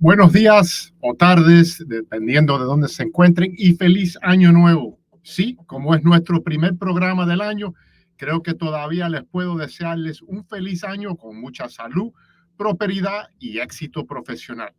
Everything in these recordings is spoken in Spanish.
Buenos días o tardes, dependiendo de dónde se encuentren, y feliz año nuevo. Sí, como es nuestro primer programa del año, creo que todavía les puedo desearles un feliz año con mucha salud, prosperidad y éxito profesional.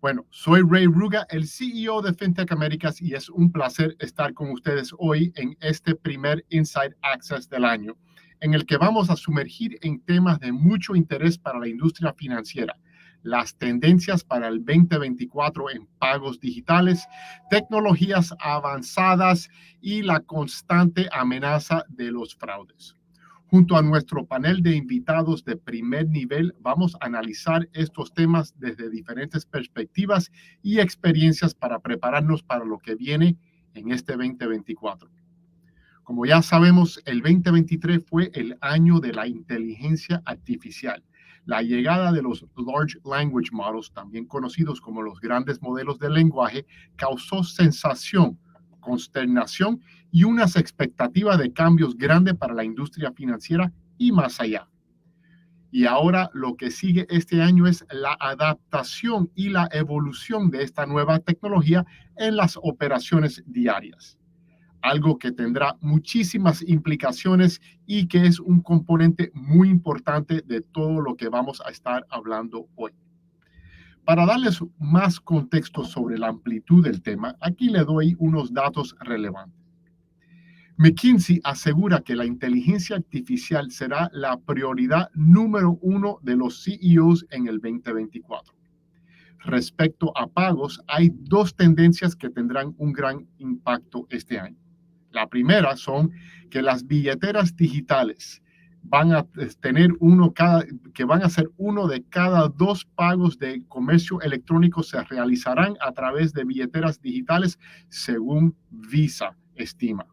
Bueno, soy Ray Ruga, el CEO de FinTech Américas, y es un placer estar con ustedes hoy en este primer Inside Access del año, en el que vamos a sumergir en temas de mucho interés para la industria financiera, las tendencias para el 2024 en pagos digitales, tecnologías avanzadas y la constante amenaza de los fraudes. Junto a nuestro panel de invitados de primer nivel, vamos a analizar estos temas desde diferentes perspectivas y experiencias para prepararnos para lo que viene en este 2024. Como ya sabemos, el 2023 fue el año de la inteligencia artificial. La llegada de los Large Language Models, también conocidos como los grandes modelos de lenguaje, causó sensación, consternación y unas expectativas de cambios grandes para la industria financiera y más allá. Y ahora lo que sigue este año es la adaptación y la evolución de esta nueva tecnología en las operaciones diarias. Algo que tendrá muchísimas implicaciones y que es un componente muy importante de todo lo que vamos a estar hablando hoy. Para darles más contexto sobre la amplitud del tema, aquí le doy unos datos relevantes. McKinsey asegura que la inteligencia artificial será la prioridad número uno de los CEOs en el 2024. Respecto a pagos, hay dos tendencias que tendrán un gran impacto este año. La primera son que las billeteras digitales van a tener que van a ser uno de cada dos pagos de comercio electrónico se realizarán a través de billeteras digitales, según Visa estima.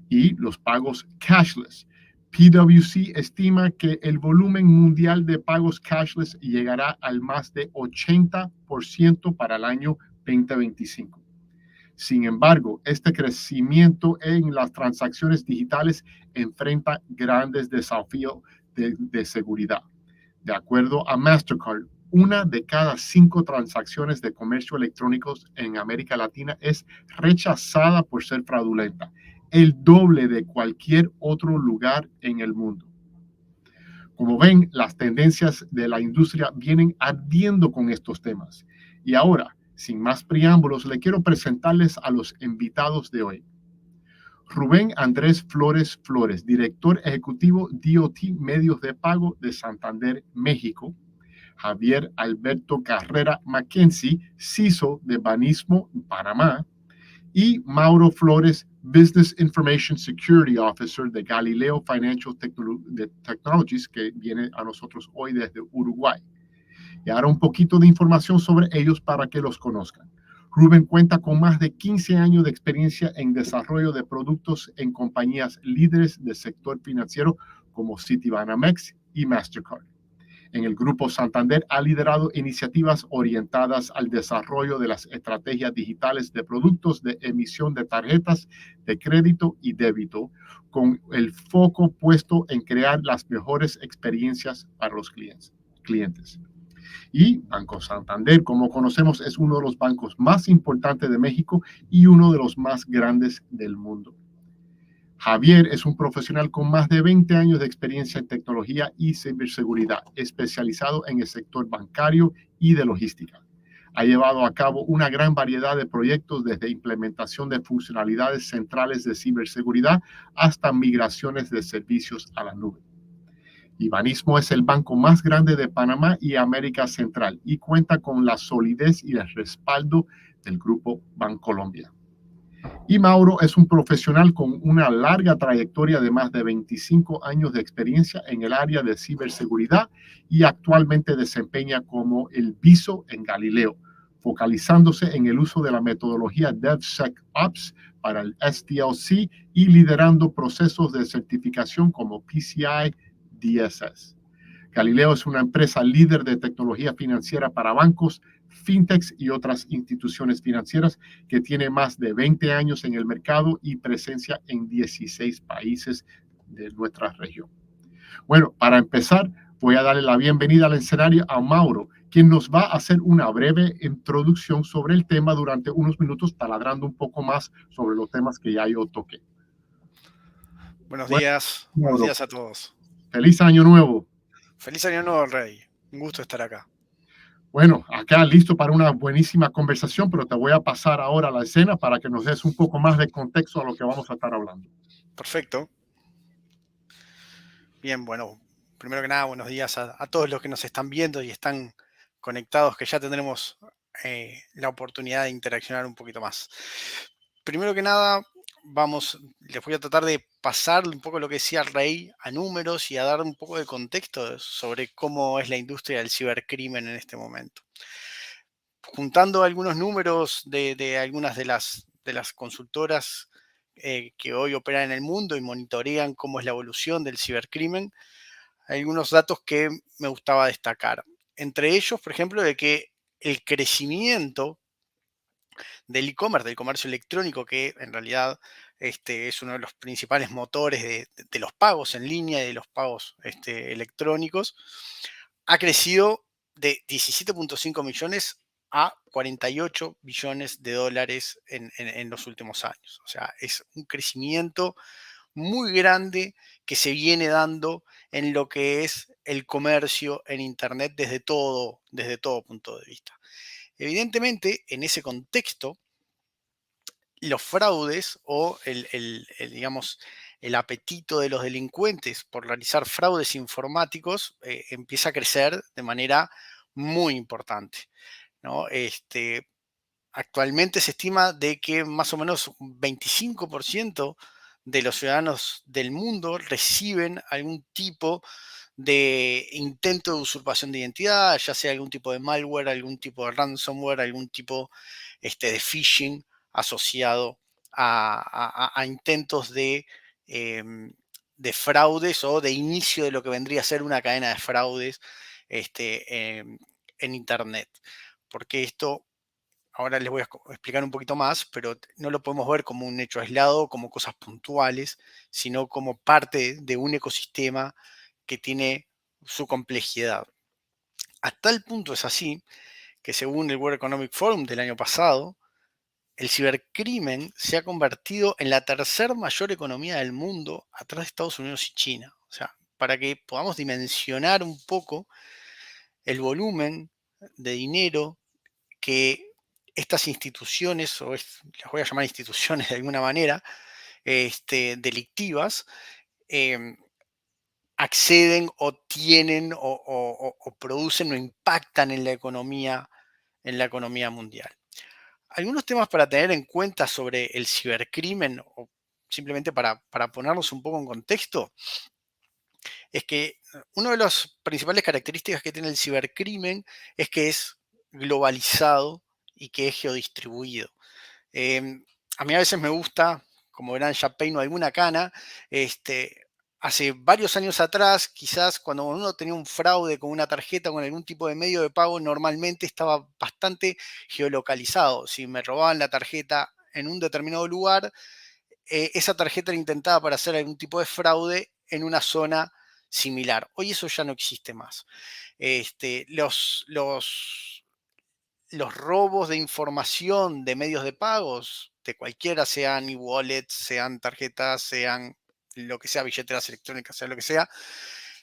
Y los pagos cashless. PwC estima que el volumen mundial de pagos cashless llegará al más de 80% para el año 2025. Sin embargo, este crecimiento en las transacciones digitales enfrenta grandes desafíos de seguridad. De acuerdo a Mastercard, una de cada 5 transacciones de comercio electrónico en América Latina es rechazada por ser fraudulenta, el doble de cualquier otro lugar en el mundo. Como ven, las tendencias de la industria vienen ardiendo con estos temas. Y ahora, sin más preámbulos, le quiero presentarles a los invitados de hoy. Rubén Andrés Flores Flores, director ejecutivo DOT Medios de Pago de Santander, México. Javier Alberto Carrera Mackenzie, CISO de Banismo, Panamá. Y Mauro Flores, Business Information Security Officer de Galileo Financial Technologies, que viene a nosotros hoy desde Uruguay. Y ahora un poquito de información sobre ellos para que los conozcan. Rubén cuenta con más de 15 años de experiencia en desarrollo de productos en compañías líderes del sector financiero como Citibanamex y Mastercard. En el Grupo Santander ha liderado iniciativas orientadas al desarrollo de las estrategias digitales de productos de emisión de tarjetas de crédito y débito, con el foco puesto en crear las mejores experiencias para los clientes. Y Banco Santander, como conocemos, es uno de los bancos más importantes de México y uno de los más grandes del mundo. Javier es un profesional con más de 20 años de experiencia en tecnología y ciberseguridad, especializado en el sector bancario y de logística. Ha llevado a cabo una gran variedad de proyectos, desde implementación de funcionalidades centrales de ciberseguridad hasta migraciones de servicios a la nube. Banismo es el banco más grande de Panamá y América Central y cuenta con la solidez y el respaldo del Grupo Bancolombia. Y Mauro es un profesional con una larga trayectoria de más de 25 años de experiencia en el área de ciberseguridad y actualmente desempeña como el BISO en Galileo, focalizándose en el uso de la metodología DevSecOps para el SDLC y liderando procesos de certificación como PCI DSS. Galileo es una empresa líder de tecnología financiera para bancos, fintechs y otras instituciones financieras que tiene más de 20 años en el mercado y presencia en 16 países de nuestra región. Bueno, para empezar, voy a darle la bienvenida al escenario a Mauro, quien nos va a hacer una breve introducción sobre el tema durante unos minutos, taladrando un poco más sobre los temas que ya yo toqué. Bueno, Buenos Mauro, días a todos. feliz año nuevo. Feliz año nuevo, Rey. Un gusto estar acá. Bueno, acá listo para una buenísima conversación, pero te voy a pasar ahora a la escena para que nos des un poco más de contexto a lo que vamos a estar hablando. Perfecto. Bien, bueno, primero que nada, buenos días a todos los que nos están viendo y están conectados, que ya tendremos la oportunidad de interaccionar un poquito más. Primero que nada, les voy a tratar de pasar un poco lo que decía Rey a números y a dar un poco de contexto sobre cómo es la industria del cibercrimen en este momento. Juntando algunos números de algunas de las consultoras que hoy operan en el mundo y monitorean cómo es la evolución del cibercrimen, hay algunos datos que me gustaba destacar. Entre ellos, por ejemplo, de que el crecimiento del e-commerce, del comercio electrónico, que en realidad es uno de los principales motores de los pagos en línea y de los pagos electrónicos, ha crecido de 17.5 millones a 48 billones de dólares en los últimos años. O sea, es un crecimiento muy grande que se viene dando en lo que es el comercio en Internet desde todo punto de vista. Evidentemente, en ese contexto, los fraudes o digamos, el apetito de los delincuentes por realizar fraudes informáticos empieza a crecer de manera muy importante, ¿no? Actualmente se estima de que más o menos un 25% de los ciudadanos del mundo reciben algún tipo de intento de usurpación de identidad, ya sea algún tipo de malware, algún tipo de ransomware, algún tipo de phishing asociado a intentos de fraudes o de inicio de lo que vendría a ser una cadena de fraudes en Internet. Porque esto, ahora les voy a explicar un poquito más, pero no lo podemos ver como un hecho aislado, como cosas puntuales, sino como parte de un ecosistema que tiene su complejidad. A tal punto es así que según el World Economic Forum del año pasado, el cibercrimen se ha convertido en la tercer mayor economía del mundo atrás de Estados Unidos y China. O sea, para que podamos dimensionar un poco el volumen de dinero que estas instituciones, las voy a llamar instituciones de alguna manera, delictivas, em, acceden o tienen o producen o impactan en la economía mundial. Algunos temas para tener en cuenta sobre el cibercrimen, o simplemente para ponernos un poco en contexto, es que una de las principales características que tiene el cibercrimen es que es globalizado y que es geodistribuido. A mí a veces me gusta, como verán, ya peino alguna cana. Hace varios años atrás, quizás cuando uno tenía un fraude con una tarjeta o con algún tipo de medio de pago, normalmente estaba bastante geolocalizado. Si me robaban la tarjeta en un determinado lugar, esa tarjeta era intentada para hacer algún tipo de fraude en una zona similar. Hoy eso ya no existe más. Este, los robos de información de medios de pagos, de cualquiera, sean e-wallets, sean tarjetas, sean lo que sea, billeteras electrónicas, sea lo que sea,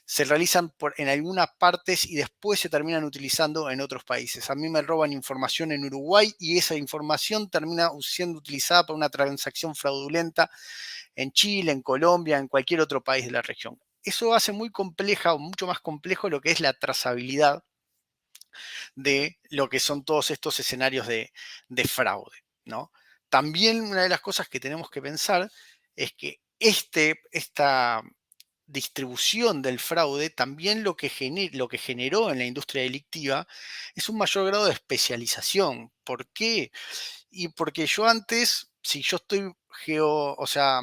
se realizan en algunas partes y después se terminan utilizando en otros países. A mí me roban información en Uruguay y esa información termina siendo utilizada para una transacción fraudulenta en Chile, en Colombia, en cualquier otro país de la región. Eso hace muy compleja o mucho más complejo lo que es la trazabilidad de lo que son todos estos escenarios de fraude, ¿no? También una de las cosas que tenemos que pensar es que esta distribución del fraude también lo que generó en la industria delictiva es un mayor grado de especialización. ¿Por qué? Y porque yo antes, si yo estoy o sea,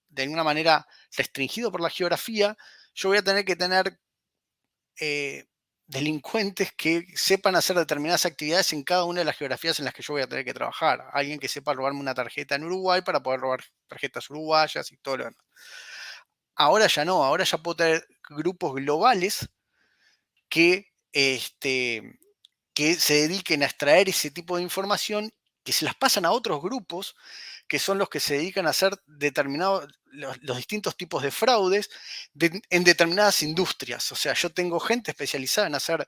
de alguna manera restringido por la geografía, yo voy a tener que tener eh, delincuentes que sepan hacer determinadas actividades en cada una de las geografías en las que yo voy a tener que trabajar. Alguien que sepa robarme una tarjeta en Uruguay para poder robar tarjetas uruguayas y todo lo demás. Ahora ya no, ahora ya puedo tener grupos globales que que se dediquen a extraer ese tipo de información, que se las pasan a otros grupos, que son los que se dedican a hacer los distintos tipos de fraudes en determinadas industrias. O sea, yo tengo gente especializada en hacer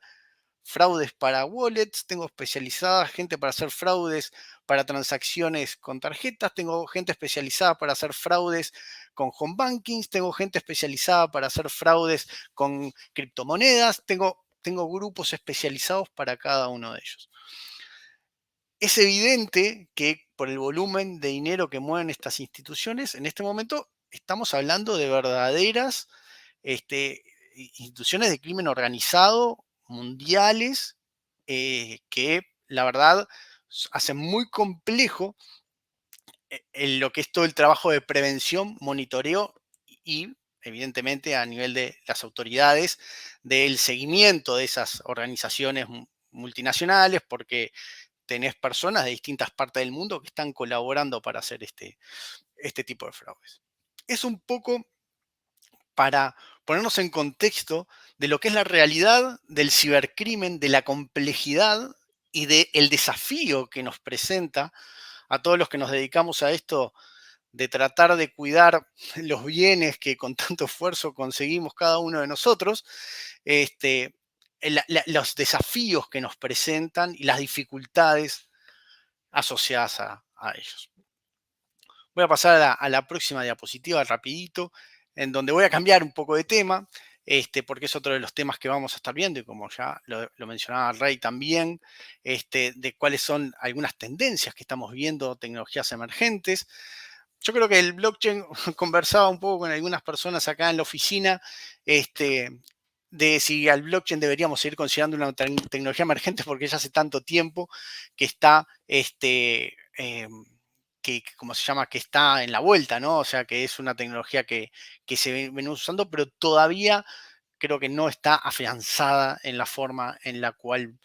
fraudes para wallets, tengo especializada gente para hacer fraudes para transacciones con tarjetas, tengo gente especializada para hacer fraudes con home bankings, tengo gente especializada para hacer fraudes con criptomonedas, tengo grupos especializados para cada uno de ellos. Es evidente que por el volumen de dinero que mueven estas instituciones, en este momento estamos hablando de verdaderas instituciones de crimen organizado mundiales que la verdad hacen muy complejo en lo que es todo el trabajo de prevención, monitoreo y evidentemente a nivel de las autoridades del seguimiento de esas organizaciones multinacionales, porque tenés personas de distintas partes del mundo que están colaborando para hacer este tipo de fraudes. Es un poco para ponernos en contexto de lo que es la realidad del cibercrimen, de la complejidad y del desafío que nos presenta a todos los que nos dedicamos a esto, de tratar de cuidar los bienes que con tanto esfuerzo conseguimos cada uno de nosotros, los desafíos que nos presentan y las dificultades asociadas a ellos. Voy a pasar a la próxima diapositiva rapidito, en donde voy a cambiar un poco de tema, porque es otro de los temas que vamos a estar viendo, y como ya lo mencionaba Rey también, de cuáles son algunas tendencias que estamos viendo, tecnologías emergentes. Yo creo que el blockchain, conversaba un poco con algunas personas acá en la oficina, de si al blockchain deberíamos seguir considerando una tecnología emergente porque ya hace tanto tiempo que está, ¿cómo se llama? Que está en la vuelta, ¿no? O sea, que es una tecnología que se viene usando, pero todavía creo que no está afianzada en la forma en la cual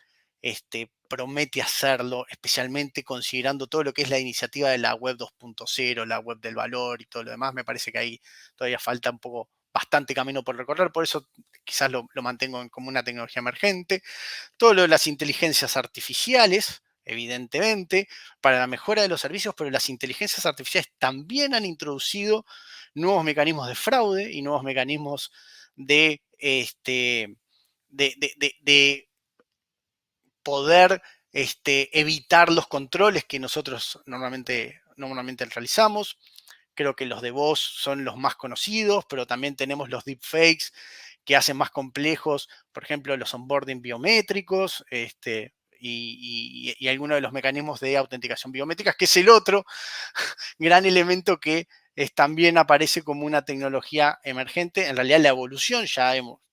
promete hacerlo, especialmente considerando todo lo que es la iniciativa de la web 2.0, la web del valor y todo lo demás. Me parece que ahí todavía falta un poco, bastante camino por recorrer, por eso quizás lo mantengo como una tecnología emergente. Todo lo de las inteligencias artificiales, evidentemente, para la mejora de los servicios, pero las inteligencias artificiales también han introducido nuevos mecanismos de fraude y nuevos mecanismos de poder evitar los controles que nosotros normalmente realizamos. Creo que los de voz son los más conocidos, pero también tenemos los deepfakes que hacen más complejos, por ejemplo, los onboarding biométricos, y algunos de los mecanismos de autenticación biométrica, que es el otro gran elemento que también aparece como una tecnología emergente. En realidad la evolución,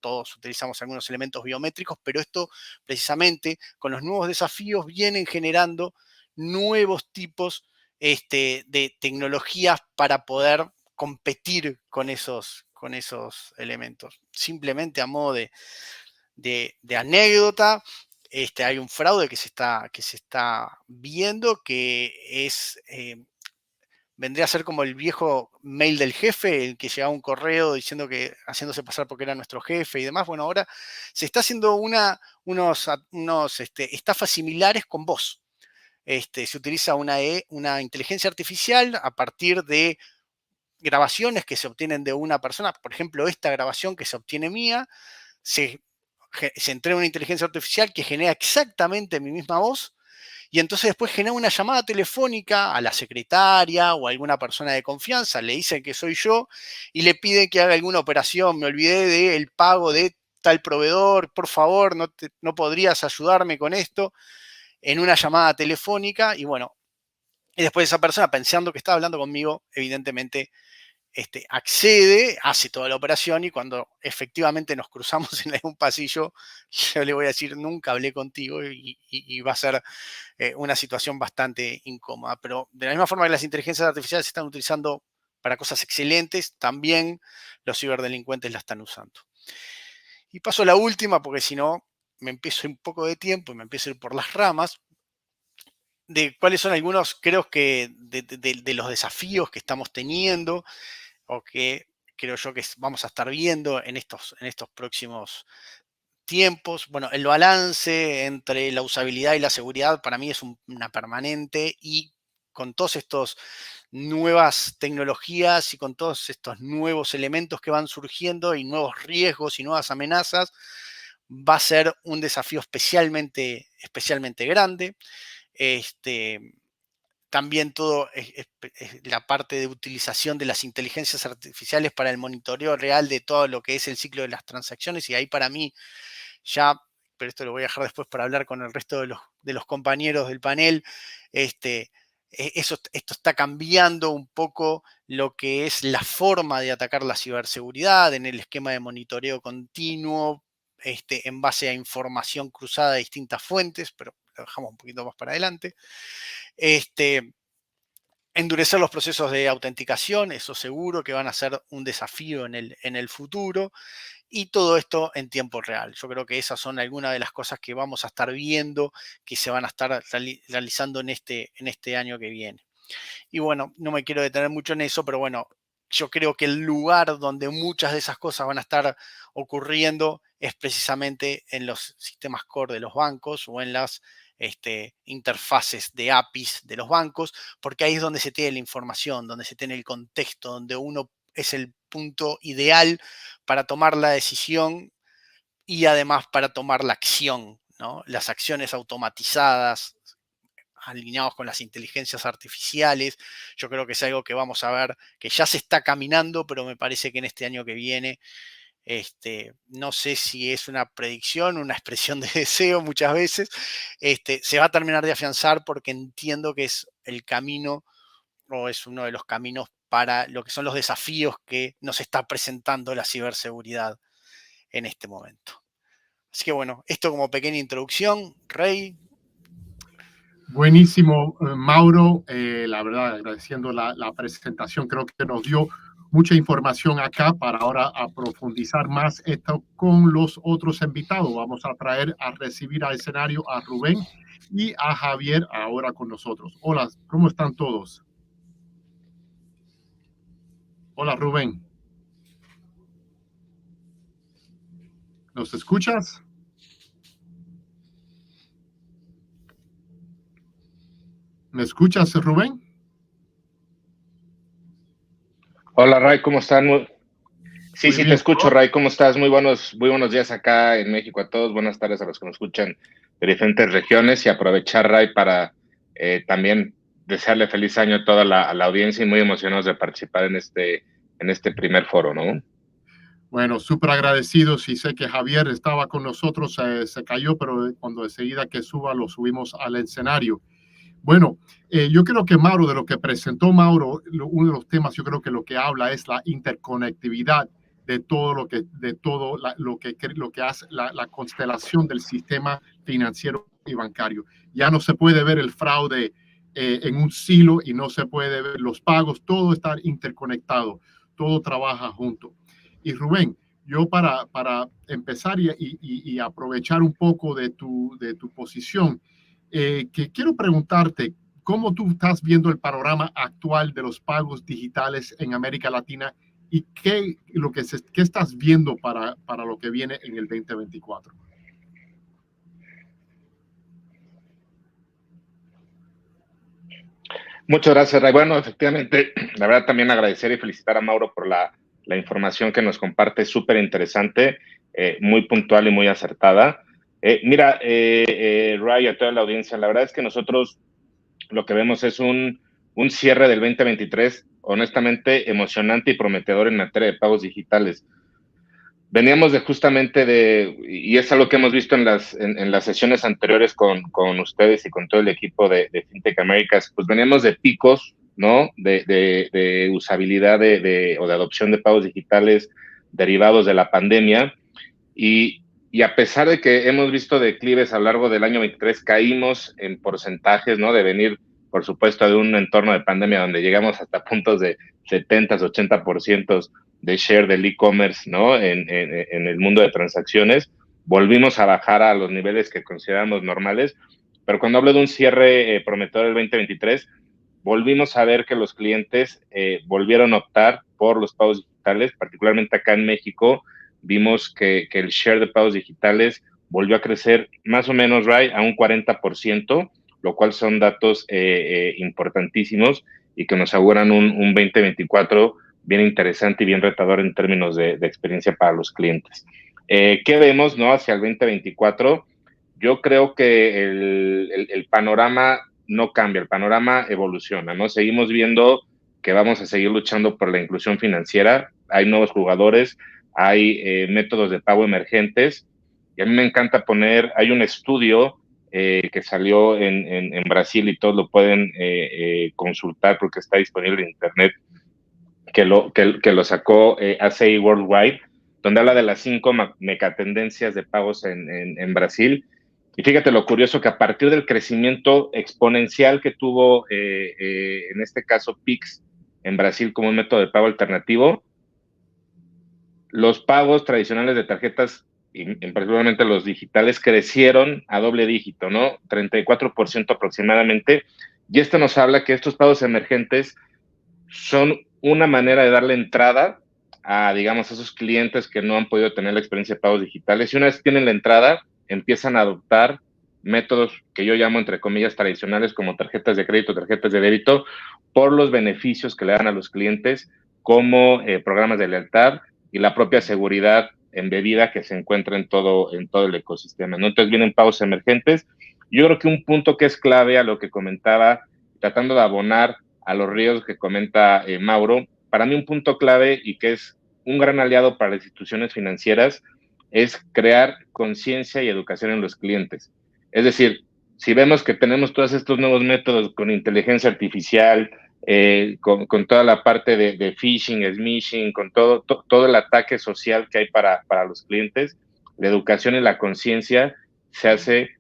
todos utilizamos algunos elementos biométricos, pero esto precisamente con los nuevos desafíos vienen generando nuevos tipos de tecnologías para poder competir con esos elementos. Simplemente a modo de anécdota, hay un fraude que se está viendo que vendría a ser como el viejo mail del jefe, el que llegaba un correo diciendo que haciéndose pasar porque era nuestro jefe y demás. Bueno, ahora se está haciendo unos estafas similares con voz. Se utiliza una inteligencia artificial a partir de grabaciones que se obtienen de una persona. Por ejemplo, esta grabación que se obtiene mía, se entrena una inteligencia artificial que genera exactamente mi misma voz, y entonces después genera una llamada telefónica a la secretaria o a alguna persona de confianza, le dicen que soy yo y le piden que haga alguna operación. Me olvidé del pago de tal proveedor, por favor, no podrías ayudarme con esto, en una llamada telefónica. Y bueno, y después esa persona, pensando que estaba hablando conmigo, evidentemente accede, hace toda la operación, y cuando efectivamente nos cruzamos en un pasillo, yo le voy a decir, nunca hablé contigo, y va a ser una situación bastante incómoda. Pero de la misma forma que las inteligencias artificiales se están utilizando para cosas excelentes, también los ciberdelincuentes la están usando. Y paso a la última, porque si no, me empiezo un poco de tiempo y me empiezo a ir por las ramas, de cuáles son algunos, creo que, de los desafíos que estamos teniendo, o que creo yo que vamos a estar viendo en estos próximos tiempos. Bueno, el balance entre la usabilidad y la seguridad para mí es una permanente, y con todos estos nuevas tecnologías y con todos estos nuevos elementos que van surgiendo y nuevos riesgos y nuevas amenazas, va a ser un desafío especialmente grande. También todo es la parte de utilización de las inteligencias artificiales para el monitoreo real de todo lo que es el ciclo de las transacciones, y ahí para mí ya, pero esto lo voy a dejar después para hablar con el resto de los compañeros del panel. Esto está cambiando un poco lo que es la forma de atacar la ciberseguridad en el esquema de monitoreo continuo, en base a información cruzada de distintas fuentes, pero lo dejamos un poquito más para adelante. Endurecer los procesos de autenticación, eso seguro que van a ser un desafío en el futuro, y todo esto en tiempo real. Yo creo que esas son algunas de las cosas que vamos a estar viendo, que se van a estar realizando en este año que viene. Y bueno, no me quiero detener mucho en eso, pero bueno, yo creo que el lugar donde muchas de esas cosas van a estar ocurriendo es precisamente en los sistemas core de los bancos o en las interfaces de APIs de los bancos, porque ahí es donde se tiene la información, donde se tiene el contexto, donde uno es el punto ideal para tomar la decisión y además para tomar la acción, ¿no? Las acciones automatizadas, alineados con las inteligencias artificiales. Yo creo que es algo que vamos a ver, que ya se está caminando, pero me parece que en este año que viene, no sé si es una predicción, una expresión de deseo muchas veces, se va a terminar de afianzar, porque entiendo que es el camino, o es uno de los caminos para lo que son los desafíos que nos está presentando la ciberseguridad en este momento. Así que bueno, esto como pequeña introducción. Rey. Buenísimo, Mauro. La verdad, agradeciendo la presentación, creo que nos dio mucha información acá para ahora a profundizar más esto con los otros invitados. Vamos a traer a recibir al escenario a Rubén y a Javier ahora con nosotros. Hola, ¿cómo están todos? Hola, Rubén. ¿Nos escuchas? ¿Me escuchas, Rubén? Hola, Ray, ¿cómo están? Sí, Muy sí, te bien. escucho, Ray, ¿cómo estás? Muy buenos días acá en México a todos. Buenas tardes a los que nos escuchan de diferentes regiones, y aprovechar, Ray, para también desearle feliz año a toda a la audiencia, y muy emocionados de participar en este primer foro, ¿no? Bueno, súper agradecidos, y sé que Javier estaba con nosotros, se cayó, pero cuando enseguida que suba lo subimos al escenario. Bueno, yo creo que Mauro, de lo que presentó Mauro, uno de los temas, yo creo que lo que habla es la interconectividad de todo lo que hace la constelación del sistema financiero y bancario. Ya no se puede ver el fraude en un silo, y no se puede ver los pagos, todo está interconectado, todo trabaja junto. Y Rubén, yo para empezar y aprovechar un poco de tu posición, que quiero preguntarte, ¿cómo tú estás viendo el panorama actual de los pagos digitales en América Latina, y qué estás viendo para lo que viene en el 2024? Muchas gracias, Ray. Bueno, efectivamente, la verdad también agradecer y felicitar a Mauro por la información que nos comparte, súper interesante, muy puntual y muy acertada. Mira, Ray, a toda la audiencia, la verdad es que nosotros lo que vemos es un cierre del 2023 honestamente emocionante y prometedor en materia de pagos digitales. Veníamos y es algo que hemos visto en las sesiones anteriores con ustedes y con todo el equipo de FinTech Americas, pues veníamos de picos, ¿no? De usabilidad o de adopción de pagos digitales derivados de la pandemia, y a pesar de que hemos visto declives a lo largo del año 23, caímos en porcentajes, ¿no? De venir, por supuesto, de un entorno de pandemia donde llegamos hasta puntos de 70, 80% de share del e-commerce, ¿no? En el mundo de transacciones. Volvimos a bajar a los niveles que consideramos normales, pero cuando hablo de un cierre prometedor del 2023, volvimos a ver que los clientes volvieron a optar por los pagos digitales, particularmente acá en México. vimos que el share de pagos digitales volvió a crecer más o menos, right, a un 40%, lo cual son datos importantísimos y que nos auguran un 2024 bien interesante y bien retador en términos de experiencia para los clientes. ¿Qué vemos, no, hacia el 2024? Yo creo que el panorama no cambia, el panorama evoluciona, ¿no? Seguimos viendo que vamos a seguir luchando por la inclusión financiera, hay nuevos jugadores, hay métodos de pago emergentes, y a mí me encanta hay un estudio que salió en Brasil y todos lo pueden consultar porque está disponible en internet, que lo sacó ACI Worldwide, donde habla de las 5 megatendencias de pagos en Brasil. Y fíjate lo curioso que a partir del crecimiento exponencial que tuvo, en este caso, Pix en Brasil como un método de pago alternativo, los pagos tradicionales de tarjetas, y particularmente los digitales, crecieron a doble dígito, ¿no? 34% aproximadamente. Y esto nos habla que estos pagos emergentes son una manera de darle entrada a, digamos, a esos clientes que no han podido tener la experiencia de pagos digitales. Y una vez que tienen la entrada, empiezan a adoptar métodos que yo llamo, entre comillas, tradicionales, como tarjetas de crédito, tarjetas de débito, por los beneficios que le dan a los clientes, como programas de lealtad y la propia seguridad embebida que se encuentra en todo el ecosistema, ¿no? Entonces vienen pagos emergentes. Yo creo que un punto que es clave a lo que comentaba, tratando de abonar a los riesgos que comenta Mauro, para mí un punto clave y que es un gran aliado para las instituciones financieras es crear conciencia y educación en los clientes. Es decir, si vemos que tenemos todos estos nuevos métodos con inteligencia artificial, con toda la parte de phishing, smishing, con todo el ataque social que hay para los clientes, la educación y la conciencia se hace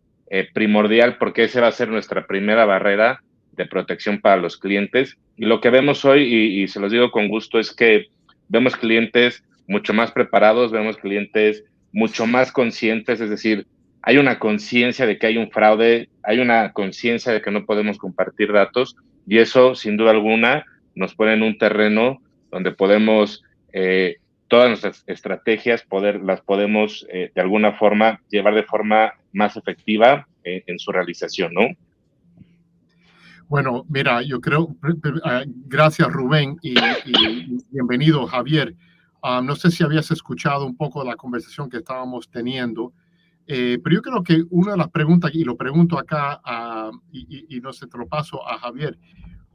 primordial porque esa va a ser nuestra primera barrera de protección para los clientes. Y lo que vemos hoy, y se los digo con gusto, es que vemos clientes mucho más preparados, vemos clientes mucho más conscientes, es decir, hay una conciencia de que hay un fraude, hay una conciencia de que no podemos compartir datos, y eso, sin duda alguna, nos pone en un terreno donde podemos, todas nuestras estrategias, las podemos de alguna forma llevar de forma más efectiva en su realización, ¿no? Bueno, mira, yo creo, gracias Rubén y bienvenido Javier. No sé si habías escuchado un poco la conversación que estábamos teniendo, pero yo creo que una de las preguntas, y lo pregunto acá, y no sé, te lo paso a Javier,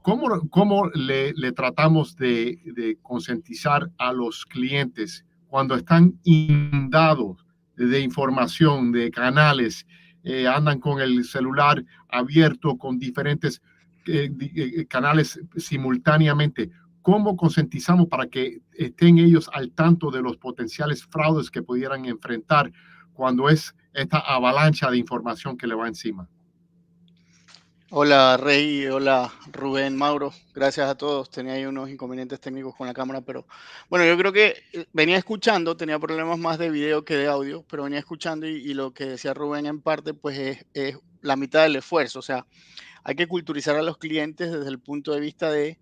¿cómo le tratamos de concientizar a los clientes cuando están inundados de información, de canales, andan con el celular abierto, con diferentes canales simultáneamente? ¿Cómo concientizamos para que estén ellos al tanto de los potenciales fraudes que pudieran enfrentar cuando es esta avalancha de información que le va encima? Hola Rey, hola Rubén, Mauro, gracias a todos. Tenía ahí unos inconvenientes técnicos con la cámara, pero bueno, yo creo que venía escuchando, tenía problemas más de video que de audio, pero venía escuchando y lo que decía Rubén en parte pues es la mitad del esfuerzo. O sea, hay que culturizar a los clientes desde el punto de vista de,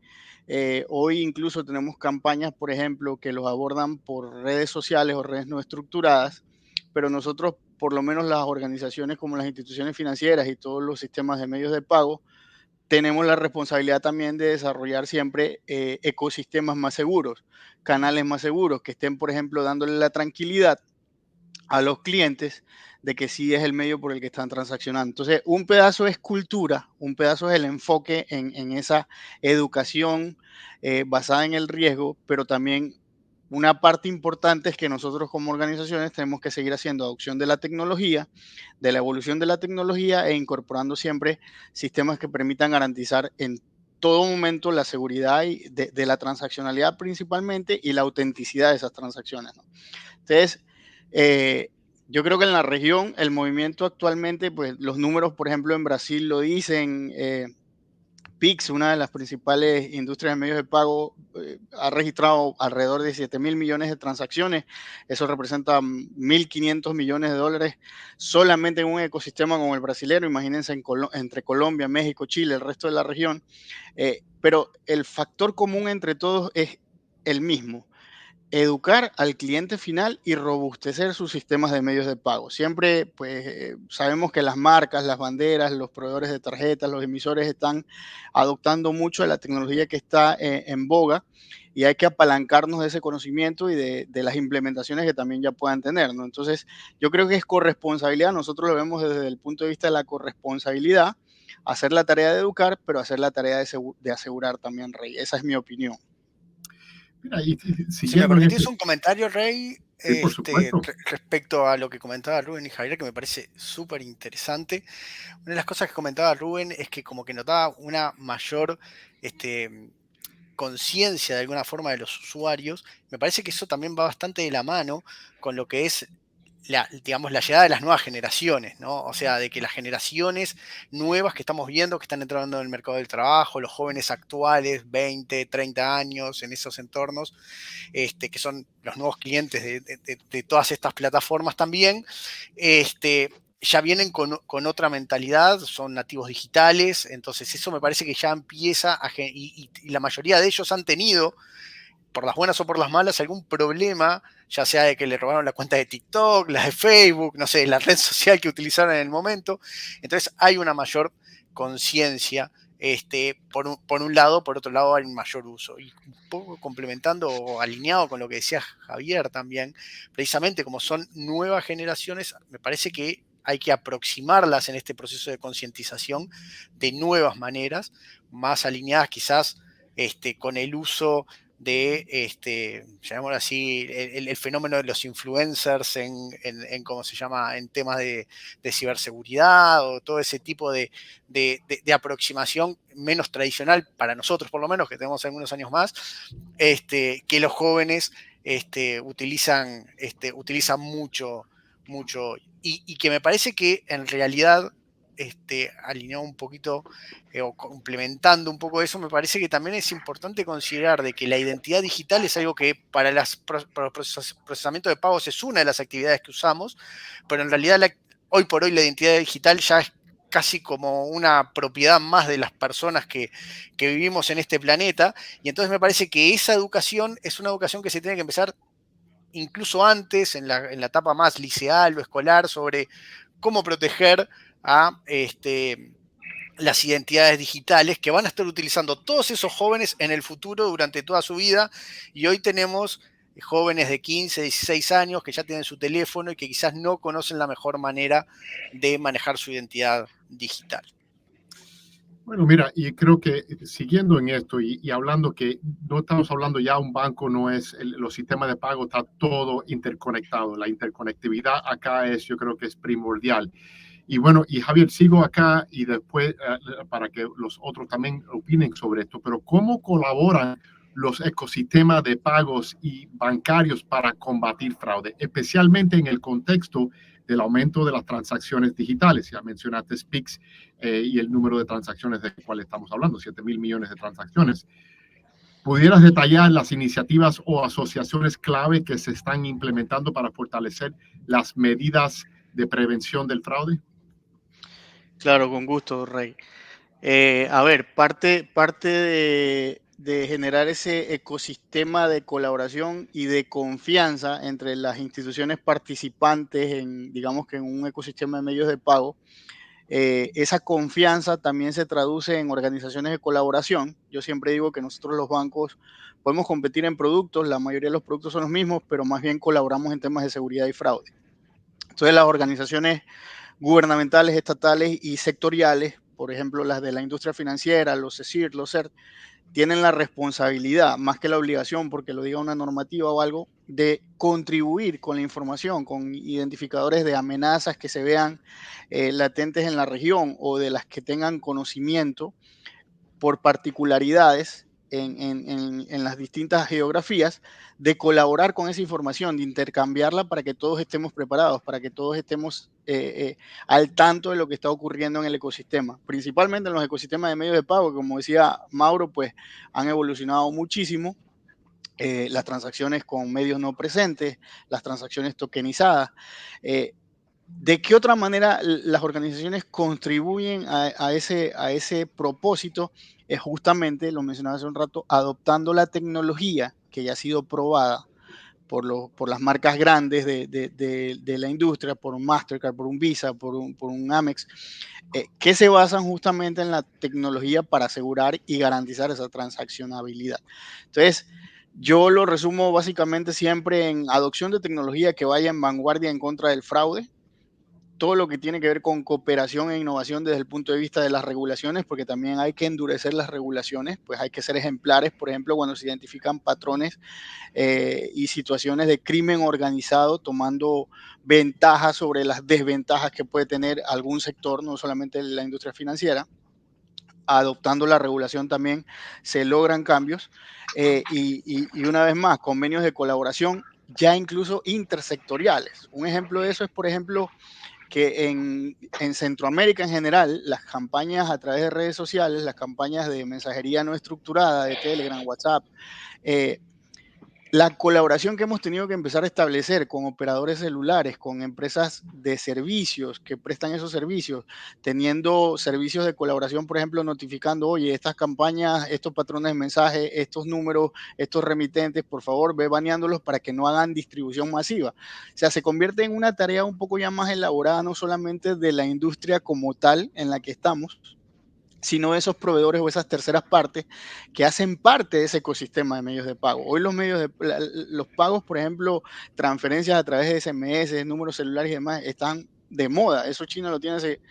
hoy incluso tenemos campañas, por ejemplo, que los abordan por redes sociales o redes no estructuradas, pero nosotros, por lo menos las organizaciones como las instituciones financieras y todos los sistemas de medios de pago, tenemos la responsabilidad también de desarrollar siempre ecosistemas más seguros, canales más seguros, que estén, por ejemplo, dándole la tranquilidad a los clientes de que sí es el medio por el que están transaccionando. Entonces, un pedazo es cultura, un pedazo es el enfoque en esa educación basada en el riesgo, pero también una parte importante es que nosotros como organizaciones tenemos que seguir haciendo adopción de la tecnología, de la evolución de la tecnología e incorporando siempre sistemas que permitan garantizar en todo momento la seguridad de la transaccionalidad principalmente y la autenticidad de esas transacciones, ¿no? Entonces, yo creo que en la región el movimiento actualmente, pues los números, por ejemplo, en Brasil lo dicen, Pix, una de las principales industrias de medios de pago, ha registrado alrededor de 7.000 millones de transacciones. Eso representa 1.500 millones de dólares solamente en un ecosistema como el brasilero. Imagínense entre Colombia, México, Chile, el resto de la región. Pero el factor común entre todos es el mismo. educar al cliente final y robustecer sus sistemas de medios de pago. Siempre, pues, sabemos que las marcas, las banderas, los proveedores de tarjetas, los emisores están adoptando mucho de la tecnología que está en boga y hay que apalancarnos de ese conocimiento y de las implementaciones que también ya puedan tener, ¿no? Entonces, yo creo que es corresponsabilidad, nosotros lo vemos desde el punto de vista de la corresponsabilidad, hacer la tarea de educar, pero hacer la tarea de asegurar también, Rey. Esa es mi opinión. Mira, Si me siguiendo en permitís un comentario, Rey, sí, por supuesto. respecto a lo que comentaba Rubén y Javier, que me parece súper interesante. Una de las cosas que comentaba Rubén es que como que notaba una mayor conciencia de alguna forma de los usuarios. Me parece que eso también va bastante de la mano con lo que es digamos, la llegada de las nuevas generaciones, ¿no? O sea, de que las generaciones nuevas que estamos viendo, que están entrando en el mercado del trabajo, los jóvenes actuales, 20, 30 años, en esos entornos, que son los nuevos clientes de todas estas plataformas también, ya vienen con otra mentalidad, son nativos digitales, entonces eso me parece que ya empieza y la mayoría de ellos han tenido, por las buenas o por las malas, algún problema, ya sea de que le robaron la cuenta de TikTok, la de Facebook, no sé, la red social que utilizaron en el momento. Entonces hay una mayor conciencia, por un lado, por otro lado hay un mayor uso. Y un poco complementando o alineado con lo que decía Javier también, precisamente como son nuevas generaciones, me parece que hay que aproximarlas en este proceso de concientización de nuevas maneras, más alineadas quizás con el uso de, llamémoslo así, el fenómeno de los influencers ¿cómo se llama?, en temas de ciberseguridad o todo ese tipo de aproximación menos tradicional para nosotros, por lo menos, que tenemos algunos años más, que los jóvenes utilizan mucho, mucho, y que me parece que en realidad, alineado un poquito o complementando un poco eso, me parece que también es importante considerar de que la identidad digital es algo que para el procesamiento de pagos es una de las actividades que usamos, pero en realidad hoy por hoy la identidad digital ya es casi como una propiedad más de las personas que vivimos en este planeta, y entonces me parece que esa educación es una educación que se tiene que empezar incluso antes, en la etapa más liceal o escolar, sobre cómo proteger a las identidades digitales que van a estar utilizando todos esos jóvenes en el futuro durante toda su vida. Y hoy tenemos jóvenes de 15, 16 años que ya tienen su teléfono y que quizás no conocen la mejor manera de manejar su identidad digital. Bueno, mira, y creo que siguiendo en esto y hablando que no estamos hablando ya un banco, no es los sistemas de pago, está todo interconectado. La interconectividad acá yo creo que es primordial. Y bueno, y Javier, sigo acá y después para que los otros también opinen sobre esto, pero ¿cómo colaboran los ecosistemas de pagos y bancarios para combatir fraude, especialmente en el contexto del aumento de las transacciones digitales? Ya mencionaste Pix y el número de transacciones de cuál estamos hablando, 7,000 millones de transacciones. ¿Pudieras detallar las iniciativas o asociaciones clave que se están implementando para fortalecer las medidas de prevención del fraude? Claro, con gusto, Rey. A ver, parte de generar ese ecosistema de colaboración y de confianza entre las instituciones participantes en, digamos que en un ecosistema de medios de pago, esa confianza también se traduce en organizaciones de colaboración. Yo siempre digo que nosotros los bancos podemos competir en productos, la mayoría de los productos son los mismos, pero más bien colaboramos en temas de seguridad y fraude. Entonces las organizaciones gubernamentales, estatales y sectoriales, por ejemplo, las de la industria financiera, los CECIR, los CERT, tienen la responsabilidad, más que la obligación, porque lo diga una normativa o algo, de contribuir con la información, con identificadores de amenazas que se vean latentes en la región o de las que tengan conocimiento por particularidades en las distintas geografías, de colaborar con esa información, de intercambiarla para que todos estemos preparados, para que todos estemos al tanto de lo que está ocurriendo en el ecosistema, principalmente en los ecosistemas de medios de pago, como decía Mauro, pues han evolucionado muchísimo. Las transacciones con medios no presentes, las transacciones tokenizadas. ¿De qué otra manera las organizaciones contribuyen a ese propósito? Es justamente, lo mencionaba hace un rato, adoptando la tecnología que ya ha sido probada por las marcas grandes de la industria, por un Mastercard, por un Visa, por un Amex, que se basan justamente en la tecnología para asegurar y garantizar esa transaccionabilidad. Entonces, yo lo resumo básicamente siempre en adopción de tecnología que vaya en vanguardia en contra del fraude, todo lo que tiene que ver con cooperación e innovación desde el punto de vista de las regulaciones, porque también hay que endurecer las regulaciones, pues hay que ser ejemplares, por ejemplo, cuando se identifican patrones y situaciones de crimen organizado, tomando ventajas sobre las desventajas que puede tener algún sector, no solamente la industria financiera. Adoptando la regulación también se logran cambios y una vez más, convenios de colaboración ya incluso intersectoriales. Un ejemplo de eso es, por ejemplo, que en Centroamérica en general, las campañas a través de redes sociales, las campañas de mensajería no estructurada, de Telegram, WhatsApp, la colaboración que hemos tenido que empezar a establecer con operadores celulares, con empresas de servicios que prestan esos servicios, teniendo servicios de colaboración, por ejemplo, notificando, oye, estas campañas, estos patrones de mensaje, estos números, estos remitentes, por favor, ve baneándolos para que no hagan distribución masiva. O sea, se convierte en una tarea un poco ya más elaborada, no solamente de la industria como tal en la que estamos, sino de esos proveedores o esas terceras partes que hacen parte de ese ecosistema de medios de pago. Hoy los pagos, por ejemplo, transferencias a través de SMS, números celulares y demás, están de moda. Eso China lo tiene hace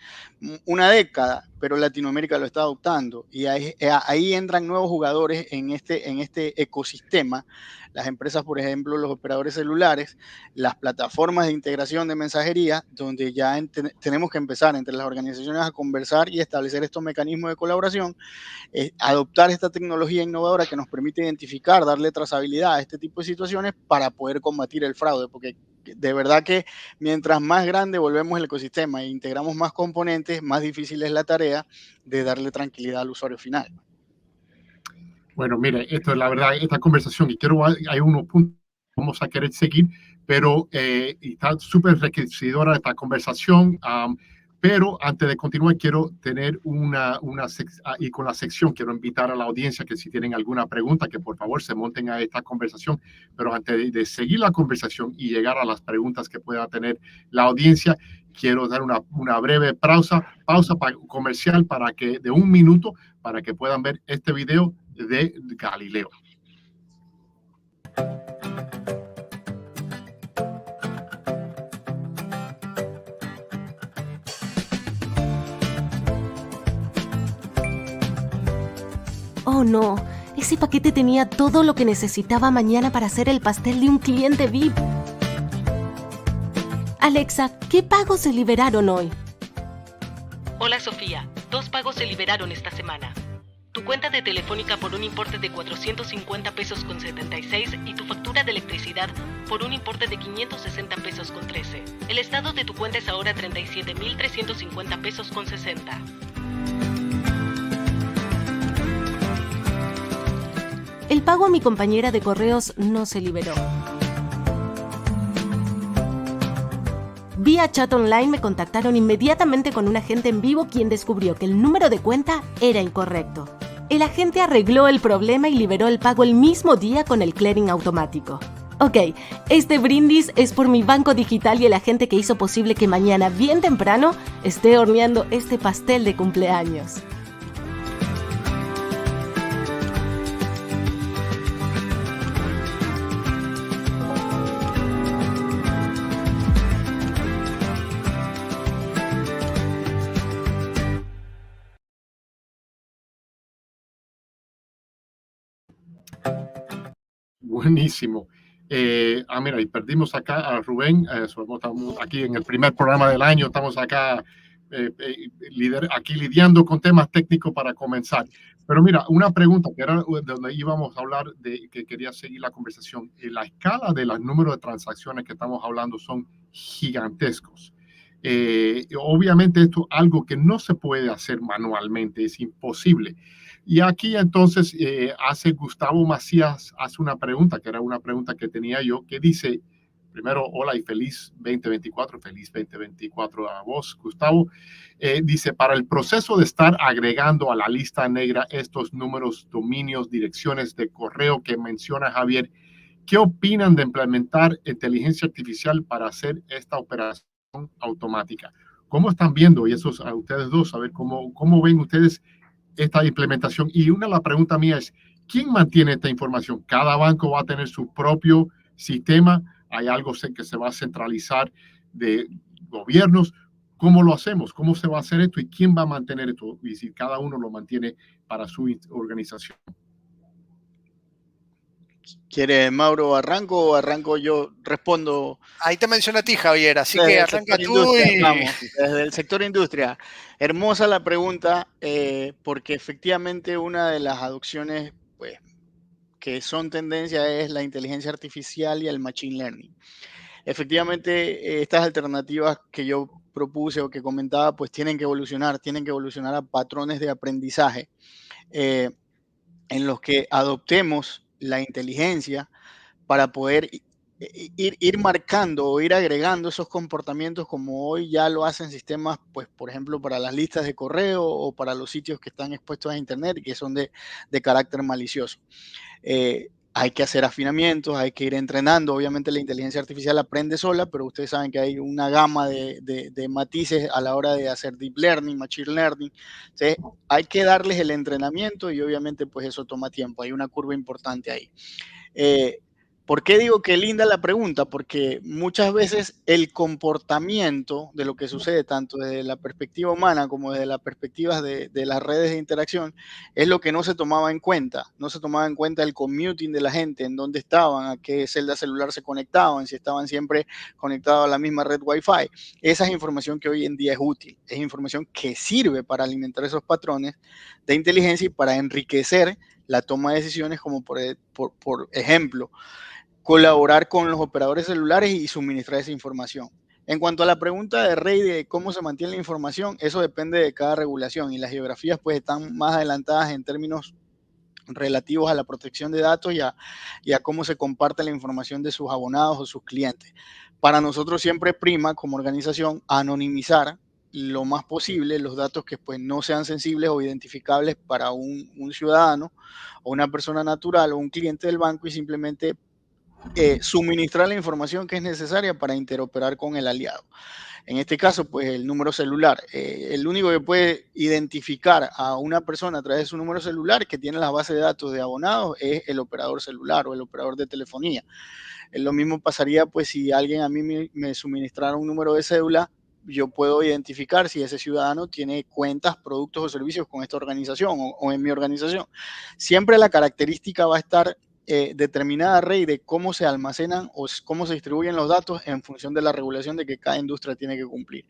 una década, pero Latinoamérica lo está adoptando. Y ahí entran nuevos jugadores en este ecosistema. Las empresas, por ejemplo, los operadores celulares, las plataformas de integración de mensajería, donde ya tenemos que empezar entre las organizaciones a conversar y establecer estos mecanismos de colaboración, adoptar esta tecnología innovadora que nos permite identificar, darle trazabilidad a este tipo de situaciones para poder combatir el fraude, porque de verdad que mientras más grande volvemos el ecosistema e integramos más componentes, más difícil es la tarea de darle tranquilidad al usuario final. Bueno, mire, esto es la verdad, esta conversación, y hay unos puntos que vamos a querer seguir, pero está súper enriquecedora esta conversación. Pero antes de continuar, quiero tener y con la sección, quiero invitar a la audiencia que si tienen alguna pregunta, que por favor se monten a esta conversación. Pero antes de seguir la conversación y llegar a las preguntas que pueda tener la audiencia, quiero dar una breve pausa comercial de 1 minuto para que puedan ver este video de Galileo. Oh no, ese paquete tenía todo lo que necesitaba mañana para hacer el pastel de un cliente VIP. Alexa, ¿qué pagos se liberaron hoy? Hola Sofía, 2 pagos se liberaron esta semana. Tu cuenta de Telefónica por un importe de 450 pesos con 76 y tu factura de electricidad por un importe de 560 pesos con 13. El estado de tu cuenta es ahora 37.350 pesos con 60. El pago a mi compañera de correos no se liberó. Vía chat online me contactaron inmediatamente con un agente en vivo quien descubrió que el número de cuenta era incorrecto. El agente arregló el problema y liberó el pago el mismo día con el clearing automático. Ok, este brindis es por mi banco digital y el agente que hizo posible que mañana bien temprano esté horneando este pastel de cumpleaños. Buenísimo. Mira, y perdimos acá a Rubén. Estamos aquí en el primer programa del año. Estamos acá aquí lidiando con temas técnicos para comenzar. Pero mira, una pregunta que era donde íbamos a hablar que quería seguir la conversación. La escala de los números de transacciones que estamos hablando son gigantescos. Obviamente esto es algo que no se puede hacer manualmente, es imposible. Y aquí entonces Gustavo Macías hace una pregunta, que era una pregunta que tenía yo, que dice, primero, hola y feliz 2024 a vos, Gustavo. Dice, para el proceso de estar agregando a la lista negra estos números, dominios, direcciones de correo que menciona Javier, ¿Qué opinan de implementar inteligencia artificial para hacer esta operación automática? ¿Cómo están viendo? Y eso es a ustedes dos, a ver cómo ven ustedes esta implementación. Y una de las preguntas mía es, ¿quién mantiene esta información? ¿Cada banco va a tener su propio sistema? ¿Hay algo que se va a centralizar de gobiernos? ¿Cómo lo hacemos? ¿Cómo se va a hacer esto? ¿Y quién va a mantener esto? Y si cada uno lo mantiene para su organización. ¿Quiere Mauro arranco o arranco yo? Respondo. Ahí te menciono a ti, Javier, así que arranca tú Vamos, desde el sector industria. Hermosa la pregunta, porque efectivamente una de las adopciones pues, que son tendencia es la inteligencia artificial y el machine learning. Efectivamente, estas alternativas que yo propuse o que comentaba, pues tienen que evolucionar a patrones de aprendizaje en los que adoptemos la inteligencia para poder ir marcando o ir agregando esos comportamientos como hoy ya lo hacen sistemas, pues por ejemplo, para las listas de correo o para los sitios que están expuestos a Internet y que son de carácter malicioso. Hay que hacer afinamientos, hay que ir entrenando. Obviamente la inteligencia artificial aprende sola, pero ustedes saben que hay una gama de matices a la hora de hacer deep learning, machine learning. Entonces, hay que darles el entrenamiento y obviamente pues eso toma tiempo. Hay una curva importante ahí. ¿Por qué digo que linda la pregunta? Porque muchas veces el comportamiento de lo que sucede, tanto desde la perspectiva humana como desde las perspectivas de las redes de interacción, es lo que no se tomaba en cuenta. No se tomaba en cuenta el commuting de la gente, en dónde estaban, a qué celda celular se conectaban, si estaban siempre conectados a la misma red Wi-Fi. Esa es información que hoy en día es útil, es información que sirve para alimentar esos patrones de inteligencia y para enriquecer la toma de decisiones, como por ejemplo, colaborar con los operadores celulares y suministrar esa información. En cuanto a la pregunta de Rey de cómo se mantiene la información, eso depende de cada regulación y las geografías pues están más adelantadas en términos relativos a la protección de datos y a cómo se comparte la información de sus abonados o sus clientes. Para nosotros siempre prima como organización anonimizar lo más posible los datos que pues no sean sensibles o identificables para un ciudadano o una persona natural o un cliente del banco y simplemente suministrar la información que es necesaria para interoperar con el aliado. En este caso, pues el número celular. El único que puede identificar a una persona a través de su número celular que tiene la base de datos de abonados es el operador celular o el operador de telefonía. Lo mismo pasaría pues si alguien a mí me suministrara un número de cédula, yo puedo identificar si ese ciudadano tiene cuentas, productos o servicios con esta organización o en mi organización. Siempre la característica va a estar determinada, Rey, de cómo se almacenan o cómo se distribuyen los datos en función de la regulación de que cada industria tiene que cumplir.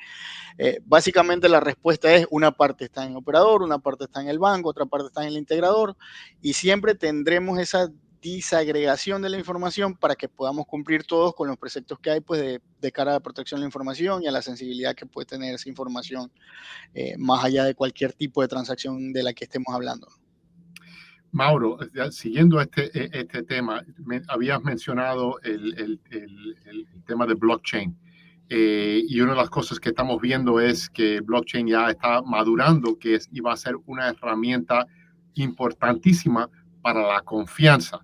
Básicamente la respuesta es una parte está en el operador, una parte está en el banco, otra parte está en el integrador y siempre tendremos esa disagregación de la información para que podamos cumplir todos con los preceptos que hay pues de cara a la protección de la información y a la sensibilidad que puede tener esa información más allá de cualquier tipo de transacción de la que estemos hablando. Mauro, siguiendo este tema, habías mencionado el tema de blockchain. Y una de las cosas que estamos viendo es que blockchain ya está madurando, y va a ser una herramienta importantísima para la confianza.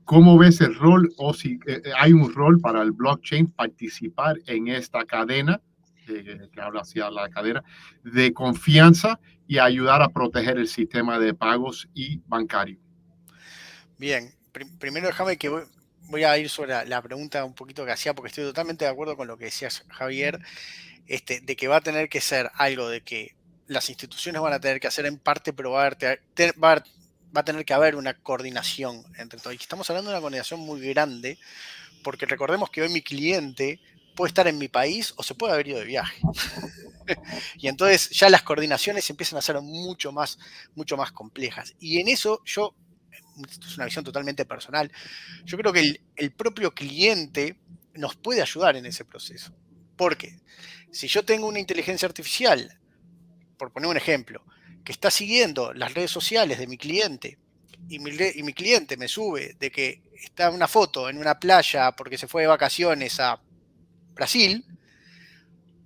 ¿Cómo ves el rol o si hay un rol para el blockchain participar en esta cadena, que habla hacia la cadena de confianza y ayudar a proteger el sistema de pagos y bancario? Bien, primero déjame que voy a ir sobre la pregunta un poquito que hacía, porque estoy totalmente de acuerdo con lo que decías, Javier, de que va a tener que ser algo de que las instituciones van a tener que hacer en parte, pero va a tener que haber una coordinación entre todos. Y estamos hablando de una coordinación muy grande, porque recordemos que hoy mi cliente puede estar en mi país o se puede haber ido de viaje. Y entonces ya las coordinaciones empiezan a ser mucho más complejas. Y en eso esto es una visión totalmente personal, yo creo que el propio cliente nos puede ayudar en ese proceso. Porque si yo tengo una inteligencia artificial, por poner un ejemplo, que está siguiendo las redes sociales de mi cliente y mi cliente me sube de que está una foto en una playa porque se fue de vacaciones a Brasil,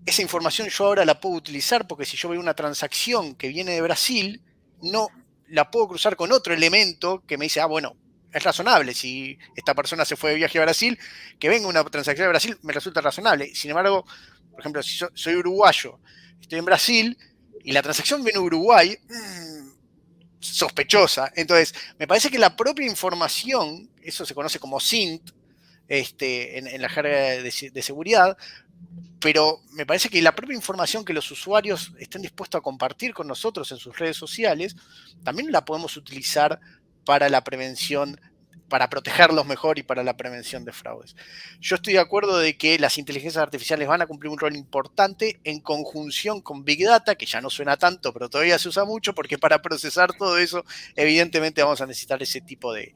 esa información yo ahora la puedo utilizar porque si yo veo una transacción que viene de Brasil, no la puedo cruzar con otro elemento que me dice, bueno, es razonable. Si esta persona se fue de viaje a Brasil, que venga una transacción de Brasil me resulta razonable. Sin embargo, por ejemplo, si soy uruguayo, estoy en Brasil y la transacción viene de Uruguay, sospechosa. Entonces, me parece que la propia información, eso se conoce como SINT, en la jerga de seguridad, pero me parece que la propia información que los usuarios estén dispuestos a compartir con nosotros en sus redes sociales, también la podemos utilizar para la prevención, para protegerlos mejor y para la prevención de fraudes. Yo estoy de acuerdo de que las inteligencias artificiales van a cumplir un rol importante en conjunción con Big Data, que ya no suena tanto, pero todavía se usa mucho, porque para procesar todo eso, evidentemente vamos a necesitar ese tipo de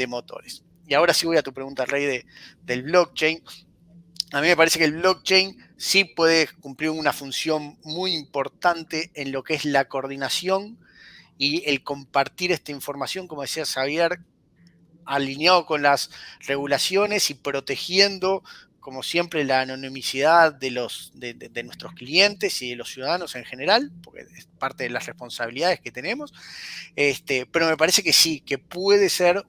motores. Y ahora sí voy a tu pregunta, Rey, del blockchain. A mí me parece que el blockchain sí puede cumplir una función muy importante en lo que es la coordinación y el compartir esta información, como decía Xavier, alineado con las regulaciones y protegiendo, como siempre, la anonimicidad de nuestros clientes y de los ciudadanos en general, porque es parte de las responsabilidades que tenemos. Pero me parece que sí, que puede ser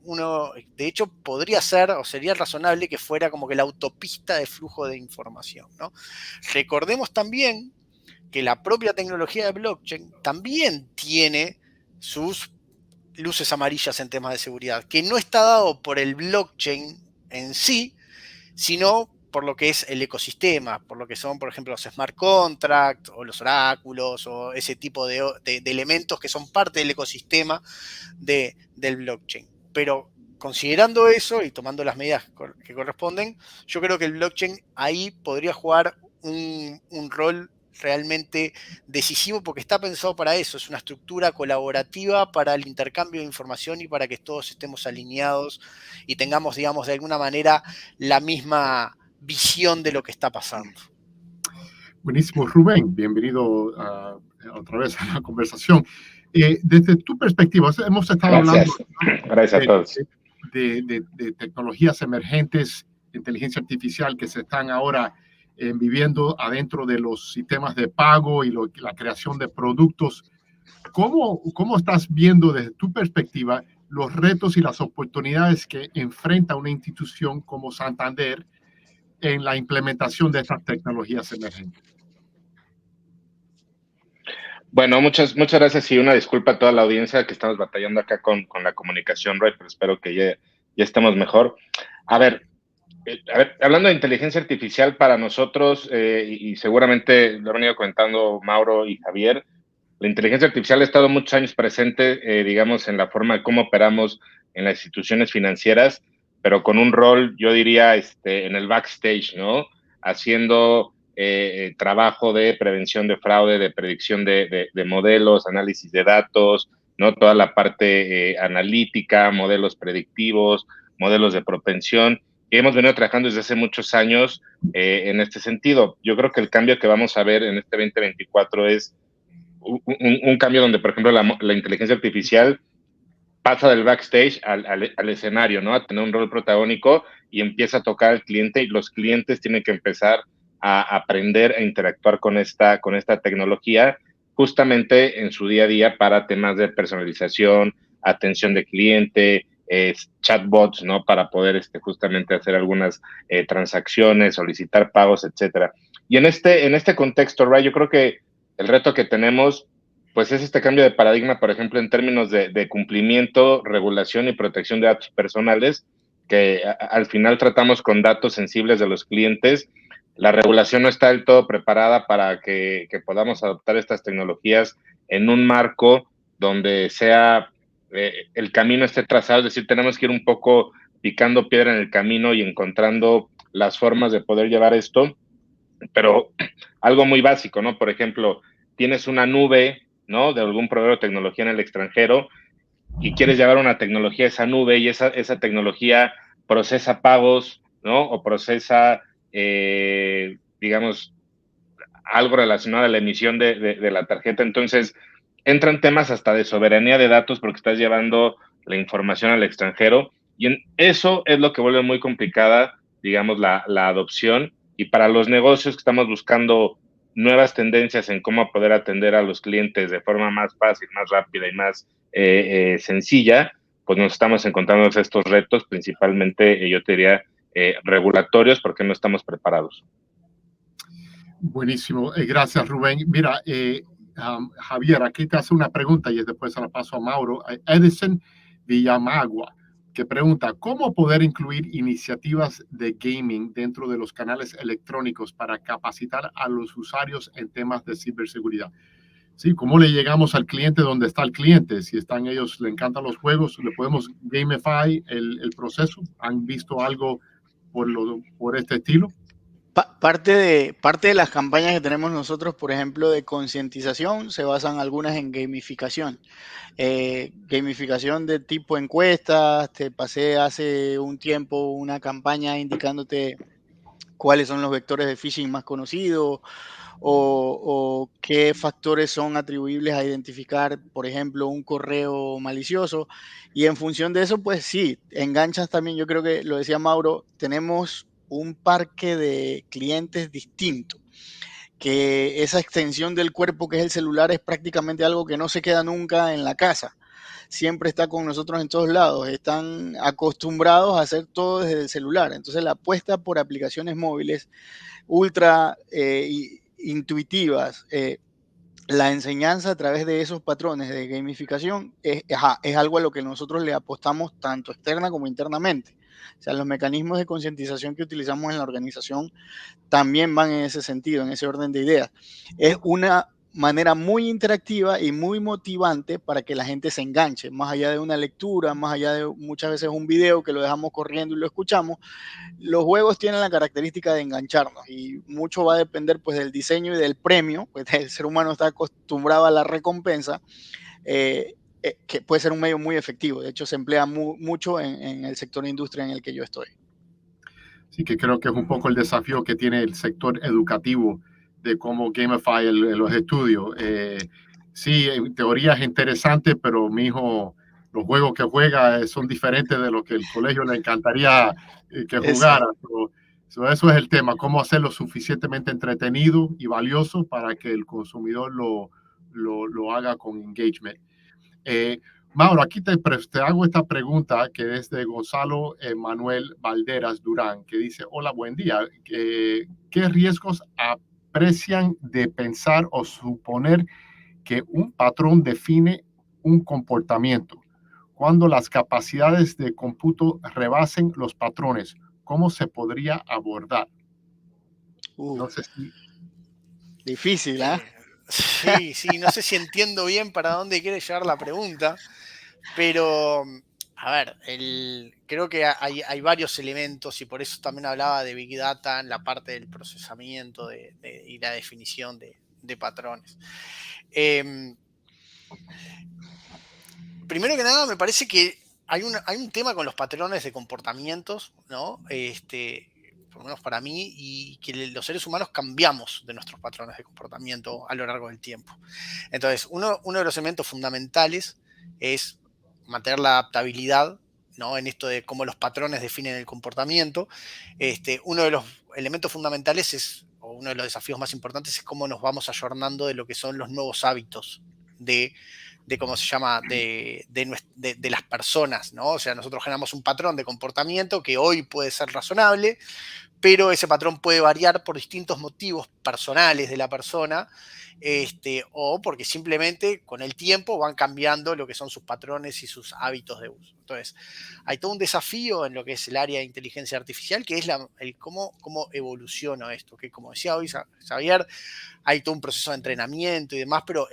de hecho podría ser o sería razonable que fuera como que la autopista de flujo de información, ¿no? Recordemos también que la propia tecnología de blockchain también tiene sus luces amarillas en temas de seguridad, que no está dado por el blockchain en sí, sino por lo que es el ecosistema, por lo que son, por ejemplo, los smart contracts o los oráculos o ese tipo de elementos que son parte del ecosistema del blockchain. Pero considerando eso y tomando las medidas que corresponden, yo creo que el blockchain ahí podría jugar un rol realmente decisivo, porque está pensado para eso, es una estructura colaborativa para el intercambio de información y para que todos estemos alineados y tengamos, digamos, de alguna manera la misma visión de lo que está pasando. Buenísimo, Rubén, bienvenido otra vez a la conversación. Desde tu perspectiva, hemos estado hablando Gracias a todos. De tecnologías emergentes, inteligencia artificial que se están ahora viviendo adentro de los sistemas de pago y la creación de productos. ¿Cómo estás viendo desde tu perspectiva los retos y las oportunidades que enfrenta una institución como Santander en la implementación de estas tecnologías emergentes? Bueno, muchas gracias y una disculpa a toda la audiencia que estamos batallando acá con la comunicación, Roy, pero espero que ya estemos mejor. A ver, hablando de inteligencia artificial para nosotros, y seguramente lo han venido comentando Mauro y Javier, la inteligencia artificial ha estado muchos años presente, digamos, en la forma de cómo operamos en las instituciones financieras, pero con un rol, yo diría, en el backstage, ¿no? Haciendo trabajo de prevención de fraude, de predicción de modelos, análisis de datos, ¿no? Toda la parte analítica, modelos predictivos, modelos de propensión. Y hemos venido trabajando desde hace muchos años en este sentido. Yo creo que el cambio que vamos a ver en este 2024 es un cambio donde, por ejemplo, la inteligencia artificial pasa del backstage al escenario, ¿no? A tener un rol protagónico y empieza a tocar al cliente, y los clientes tienen que empezar a aprender a interactuar con esta tecnología justamente en su día a día para temas de personalización, atención de cliente, chatbots, ¿no? Para poder justamente hacer algunas transacciones, solicitar pagos, etcétera. Y en este contexto, Ray, yo creo que el reto que tenemos, pues, es este cambio de paradigma, por ejemplo, en términos de cumplimiento, regulación y protección de datos personales, que al final tratamos con datos sensibles de los clientes. La regulación no está del todo preparada para que podamos adoptar estas tecnologías en un marco donde sea el camino esté trazado, es decir, tenemos que ir un poco picando piedra en el camino y encontrando las formas de poder llevar esto, pero algo muy básico, ¿no? Por ejemplo, tienes una nube, ¿no? De algún proveedor de tecnología en el extranjero y quieres llevar una tecnología a esa nube y esa tecnología procesa pagos, ¿no? O procesa, digamos, algo relacionado a la emisión de la tarjeta. Entonces, entran temas hasta de soberanía de datos porque estás llevando la información al extranjero, y eso es lo que vuelve muy complicada, digamos, la adopción. Y para los negocios que estamos buscando nuevas tendencias en cómo poder atender a los clientes de forma más fácil, más rápida y más sencilla, pues nos estamos encontrando estos retos, principalmente, yo te diría, regulatorios, porque no estamos preparados. Buenísimo. Gracias, Rubén. Mira, Javier, aquí te hace una pregunta y después se la paso a Mauro. Edison Villamagua, que pregunta, ¿cómo poder incluir iniciativas de gaming dentro de los canales electrónicos para capacitar a los usuarios en temas de ciberseguridad? Sí, ¿cómo le llegamos al cliente donde está el cliente? Si están ellos, le encantan los juegos, ¿le podemos gamify el proceso? ¿Han visto algo por este estilo? Parte de las campañas que tenemos nosotros, por ejemplo, de concientización, se basan algunas en gamificación. Gamificación de tipo encuestas. Te pasé hace un tiempo una campaña indicándote cuáles son los vectores de phishing más conocidos o qué factores son atribuibles a identificar, por ejemplo, un correo malicioso. Y en función de eso, pues sí, enganchas también. Yo creo que lo decía Mauro, tenemos un parque de clientes distinto, que esa extensión del cuerpo que es el celular es prácticamente algo que no se queda nunca en la casa. Siempre está con nosotros en todos lados, están acostumbrados a hacer todo desde el celular. Entonces la apuesta por aplicaciones móviles ultra intuitivas, la enseñanza a través de esos patrones de gamificación es algo a lo que nosotros le apostamos tanto externa como internamente. O sea, los mecanismos de concientización que utilizamos en la organización también van en ese sentido, en ese orden de ideas. Es una manera muy interactiva y muy motivante para que la gente se enganche, más allá de una lectura, más allá de muchas veces un video que lo dejamos corriendo y lo escuchamos. Los juegos tienen la característica de engancharnos y mucho va a depender pues del diseño y del premio, pues el ser humano está acostumbrado a la recompensa, que puede ser un medio muy efectivo. De hecho, se emplea mucho en el sector de industria en el que yo estoy. Sí, que creo que es un poco el desafío que tiene el sector educativo de cómo gamify los estudios. Sí, en teoría es interesante, pero mi hijo, los juegos que juega son diferentes de lo que el colegio le encantaría que jugara. Eso es el tema, cómo hacerlo suficientemente entretenido y valioso para que el consumidor lo haga con engagement. Mauro, aquí te hago esta pregunta que es de Gonzalo Manuel Valderas Durán, que dice, hola, buen día. ¿Qué riesgos aprecian de pensar o suponer que un patrón define un comportamiento? Cuando las capacidades de cómputo rebasen los patrones, ¿cómo se podría abordar? No sé si... Difícil, ¿eh? Sí, no sé si entiendo bien para dónde quiere llevar la pregunta, pero a ver, creo que hay varios elementos y por eso también hablaba de Big Data en la parte del procesamiento y la definición de patrones. Primero que nada, me parece que hay un tema con los patrones de comportamientos, ¿no? Por lo menos para mí, y que los seres humanos cambiamos de nuestros patrones de comportamiento a lo largo del tiempo. Entonces, uno de los elementos fundamentales es mantener la adaptabilidad, ¿no? En esto de cómo los patrones definen el comportamiento. Uno de los elementos fundamentales o uno de los desafíos más importantes es cómo nos vamos ayornando de lo que son los nuevos hábitos de cómo se llama, de las personas, ¿no? O sea, nosotros generamos un patrón de comportamiento que hoy puede ser razonable, pero ese patrón puede variar por distintos motivos personales de la persona, o porque simplemente con el tiempo van cambiando lo que son sus patrones y sus hábitos de uso. Entonces, hay todo un desafío en lo que es el área de inteligencia artificial, que es el cómo evoluciona esto, que como decía hoy Xavier, hay todo un proceso de entrenamiento y demás, pero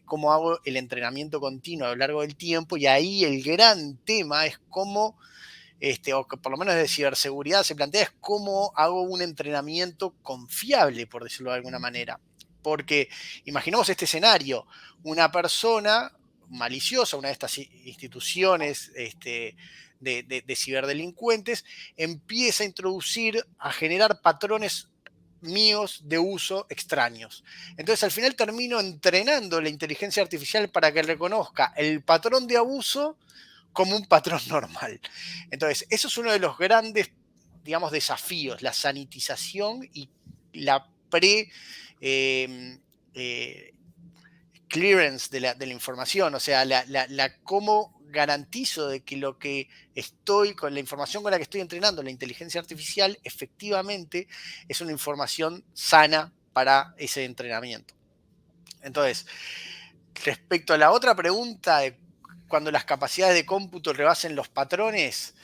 cómo hago el entrenamiento continuo a lo largo del tiempo, y ahí el gran tema es cómo, o que por lo menos de ciberseguridad se plantea, es cómo hago un entrenamiento confiable, por decirlo de alguna manera. Porque imaginemos este escenario, una persona maliciosa, una de estas instituciones de ciberdelincuentes, empieza a introducir, a generar patrones míos de uso extraños. Entonces al final termino entrenando la inteligencia artificial para que reconozca el patrón de abuso como un patrón normal. Entonces eso es uno de los grandes, digamos, desafíos, la sanitización y la clearance de la información, o sea, cómo garantizo de que con la información con la que estoy entrenando la inteligencia artificial, efectivamente es una información sana para ese entrenamiento. Entonces, respecto a la otra pregunta de cuando las capacidades de cómputo rebasen los patrones,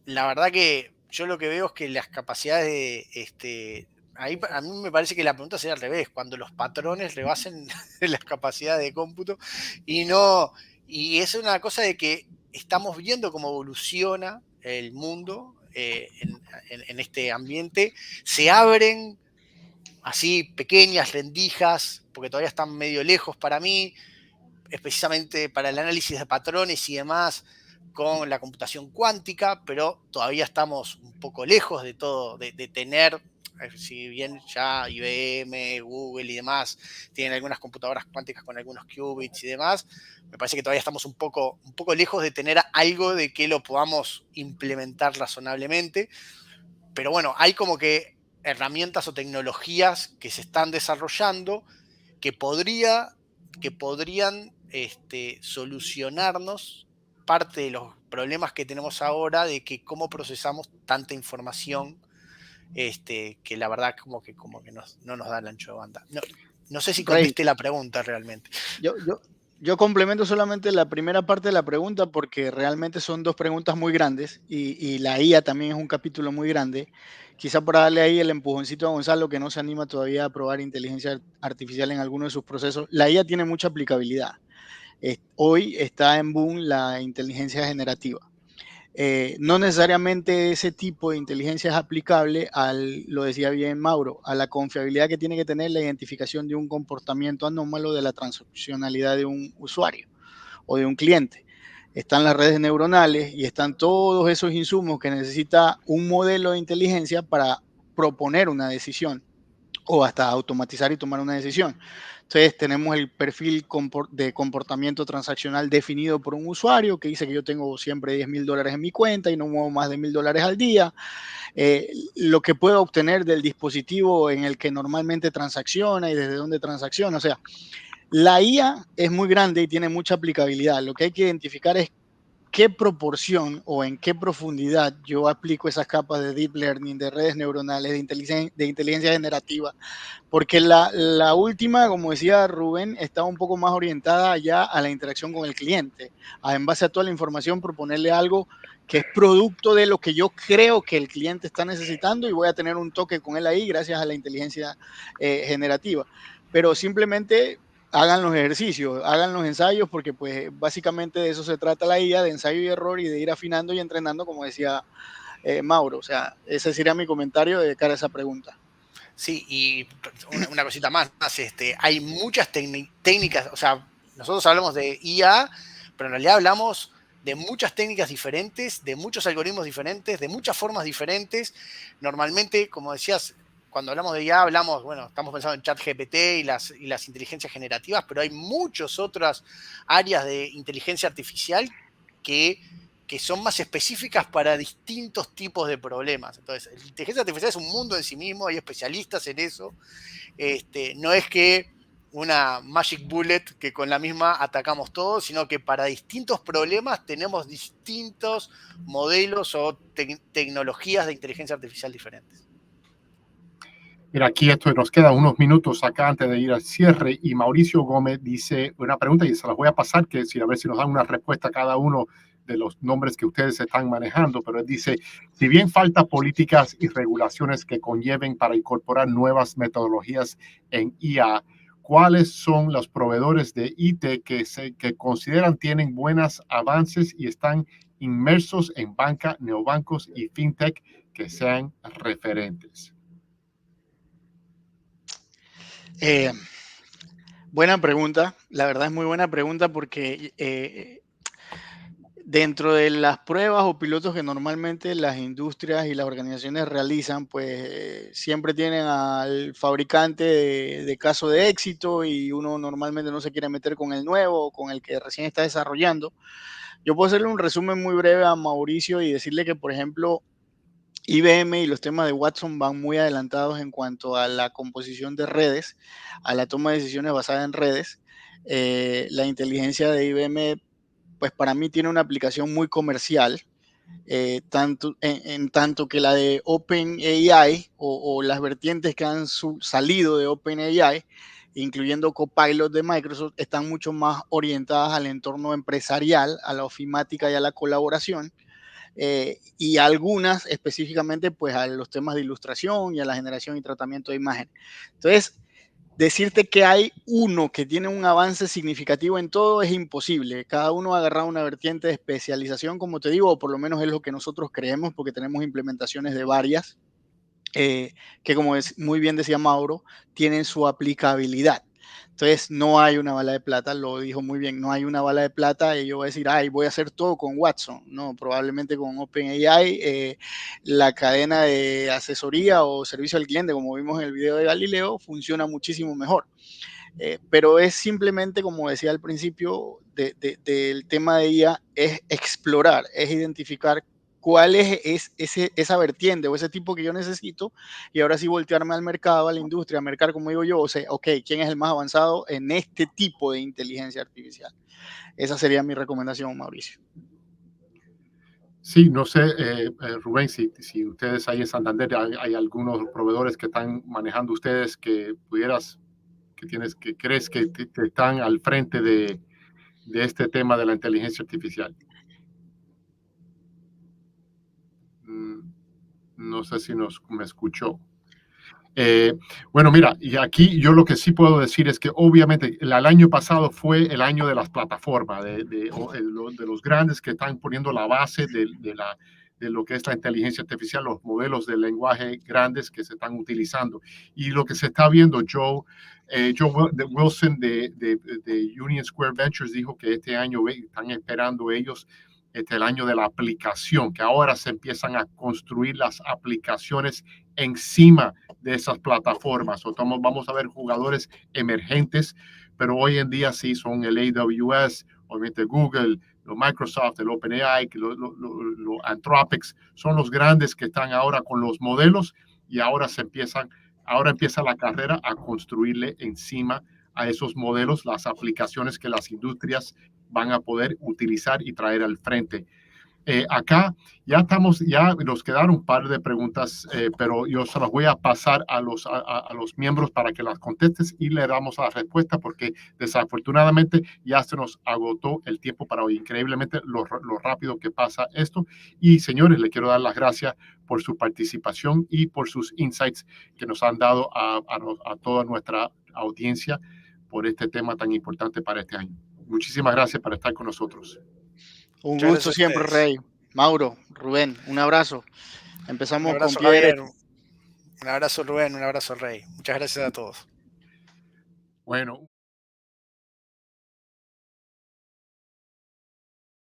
la verdad que yo lo que veo es que las capacidades ahí a mí me parece que la pregunta sería al revés, cuando los patrones rebasen las capacidades de cómputo y es una cosa de que estamos viendo cómo evoluciona el mundo en este ambiente, se abren así pequeñas rendijas, porque todavía están medio lejos para mí, precisamente para el análisis de patrones y demás, con la computación cuántica, pero todavía estamos un poco lejos de todo, de tener, si bien ya IBM, Google y demás tienen algunas computadoras cuánticas con algunos qubits y demás, me parece que todavía estamos un poco lejos de tener algo de que lo podamos implementar razonablemente, pero bueno, hay como que herramientas o tecnologías que se están desarrollando que podrían solucionarnos parte de los problemas que tenemos ahora de que cómo procesamos tanta información que la verdad como que no nos da el ancho de banda. No sé si contesté la pregunta realmente. Yo complemento solamente la primera parte de la pregunta porque realmente son dos preguntas muy grandes y la IA también es un capítulo muy grande. Quizá por darle ahí el empujoncito a Gonzalo, que no se anima todavía a probar inteligencia artificial en alguno de sus procesos. La IA tiene mucha aplicabilidad. Hoy está en boom la inteligencia generativa. No necesariamente ese tipo de inteligencia es aplicable lo decía bien Mauro, a la confiabilidad que tiene que tener la identificación de un comportamiento anómalo de la transaccionalidad de un usuario o de un cliente. Están las redes neuronales y están todos esos insumos que necesita un modelo de inteligencia para proponer una decisión o hasta automatizar y tomar una decisión. Entonces tenemos el perfil de comportamiento transaccional definido por un usuario que dice que yo tengo siempre $10,000 en mi cuenta y no muevo más de $1,000 al día. Lo que puedo obtener del dispositivo en el que normalmente transacciona y desde dónde transacciona. O sea, la IA es muy grande y tiene mucha aplicabilidad. Lo que hay que identificar es qué proporción o en qué profundidad yo aplico esas capas de deep learning, de redes neuronales, de inteligencia generativa, porque la última, como decía Rubén, está un poco más orientada ya a la interacción con el cliente, en base a toda la información proponerle algo que es producto de lo que yo creo que el cliente está necesitando y voy a tener un toque con él ahí gracias a la inteligencia generativa. Pero simplemente hagan los ejercicios, hagan los ensayos, porque pues básicamente de eso se trata la IA, de ensayo y error y de ir afinando y entrenando, como decía Mauro. O sea, ese sería mi comentario de cara a esa pregunta. Sí, y una cosita más, hay muchas técnicas, o sea, nosotros hablamos de IA, pero en realidad hablamos de muchas técnicas diferentes, de muchos algoritmos diferentes, de muchas formas diferentes. Normalmente, como decías, cuando hablamos de IA hablamos, bueno, estamos pensando en ChatGPT y las inteligencias generativas, pero hay muchas otras áreas de inteligencia artificial que son más específicas para distintos tipos de problemas. Entonces, la inteligencia artificial es un mundo en sí mismo, hay especialistas en eso. No es que una magic bullet que con la misma atacamos todos, sino que para distintos problemas tenemos distintos modelos o tecnologías de inteligencia artificial diferentes. Mira, aquí nos quedan unos minutos acá antes de ir al cierre y Mauricio Gómez dice una pregunta y se las voy a pasar, que a ver si nos dan una respuesta a cada uno de los nombres que ustedes están manejando, pero él dice, si bien falta políticas y regulaciones que conlleven para incorporar nuevas metodologías en IA, ¿cuáles son los proveedores de IT que consideran tienen buenos avances y están inmersos en banca, neobancos y fintech que sean referentes? Buena pregunta, la verdad es muy buena pregunta porque dentro de las pruebas o pilotos que normalmente las industrias y las organizaciones realizan, pues siempre tienen al fabricante de caso de éxito y uno normalmente no se quiere meter con el nuevo o con el que recién está desarrollando. Yo puedo hacerle un resumen muy breve a Mauricio y decirle que, por ejemplo, IBM y los temas de Watson van muy adelantados en cuanto a la composición de redes, a la toma de decisiones basada en redes. La inteligencia de IBM, pues para mí tiene una aplicación muy comercial, en tanto que la de OpenAI o las vertientes que han salido de OpenAI, incluyendo Copilot de Microsoft, están mucho más orientadas al entorno empresarial, a la ofimática y a la colaboración. Y algunas específicamente pues a los temas de ilustración y a la generación y tratamiento de imagen. Entonces, decirte que hay uno que tiene un avance significativo en todo es imposible. Cada uno ha agarrado una vertiente de especialización, como te digo, o por lo menos es lo que nosotros creemos, porque tenemos implementaciones de varias, que como muy bien decía Mauro, tienen su aplicabilidad. Entonces, no hay una bala de plata, lo dijo muy bien, no hay una bala de plata y yo voy a decir, ay, voy a hacer todo con Watson. No, probablemente con OpenAI, la cadena de asesoría o servicio al cliente, como vimos en el video de Galileo, funciona muchísimo mejor. Pero es simplemente, como decía al principio, del tema de IA, es explorar, es identificar cuál es esa vertiente o ese tipo que yo necesito y ahora sí voltearme al mercado, a la industria, a mercar, como digo yo, o sea, ok, ¿quién es el más avanzado en este tipo de inteligencia artificial? Esa sería mi recomendación, Mauricio. Sí, no sé, Rubén, si ustedes ahí en Santander hay algunos proveedores que están manejando ustedes que crees que están al frente de este tema de la inteligencia artificial. No sé si me escuchó. Bueno, mira, y aquí yo lo que sí puedo decir es que obviamente el año pasado fue el año de las plataformas, de los grandes que están poniendo la base de lo que es la inteligencia artificial, los modelos de lenguaje grandes que se están utilizando. Y lo que se está viendo, Joe Wilson de Union Square Ventures dijo que este año están esperando ellos el año de la aplicación, que ahora se empiezan a construir las aplicaciones encima de esas plataformas. Vamos a ver jugadores emergentes, pero hoy en día sí son el AWS, obviamente Google, lo Microsoft, el OpenAI, lo Anthropic, son los grandes que están ahora con los modelos y ahora empieza la carrera a construirle encima a esos modelos las aplicaciones que las industrias van a poder utilizar y traer al frente. Acá ya nos quedaron un par de preguntas, pero yo se las voy a pasar a los miembros para que las contestes y le damos la respuesta porque desafortunadamente ya se nos agotó el tiempo para hoy. Increíblemente lo rápido que pasa esto. Y señores, le quiero dar las gracias por su participación y por sus insights que nos han dado a toda nuestra audiencia por este tema tan importante para este año. Muchísimas gracias por estar con nosotros. Un gusto siempre, Rey. Mauro, Rubén, un abrazo. Empezamos un abrazo, con pie derecho. Un abrazo, Rubén, un abrazo, Rey. Muchas gracias a todos. Bueno.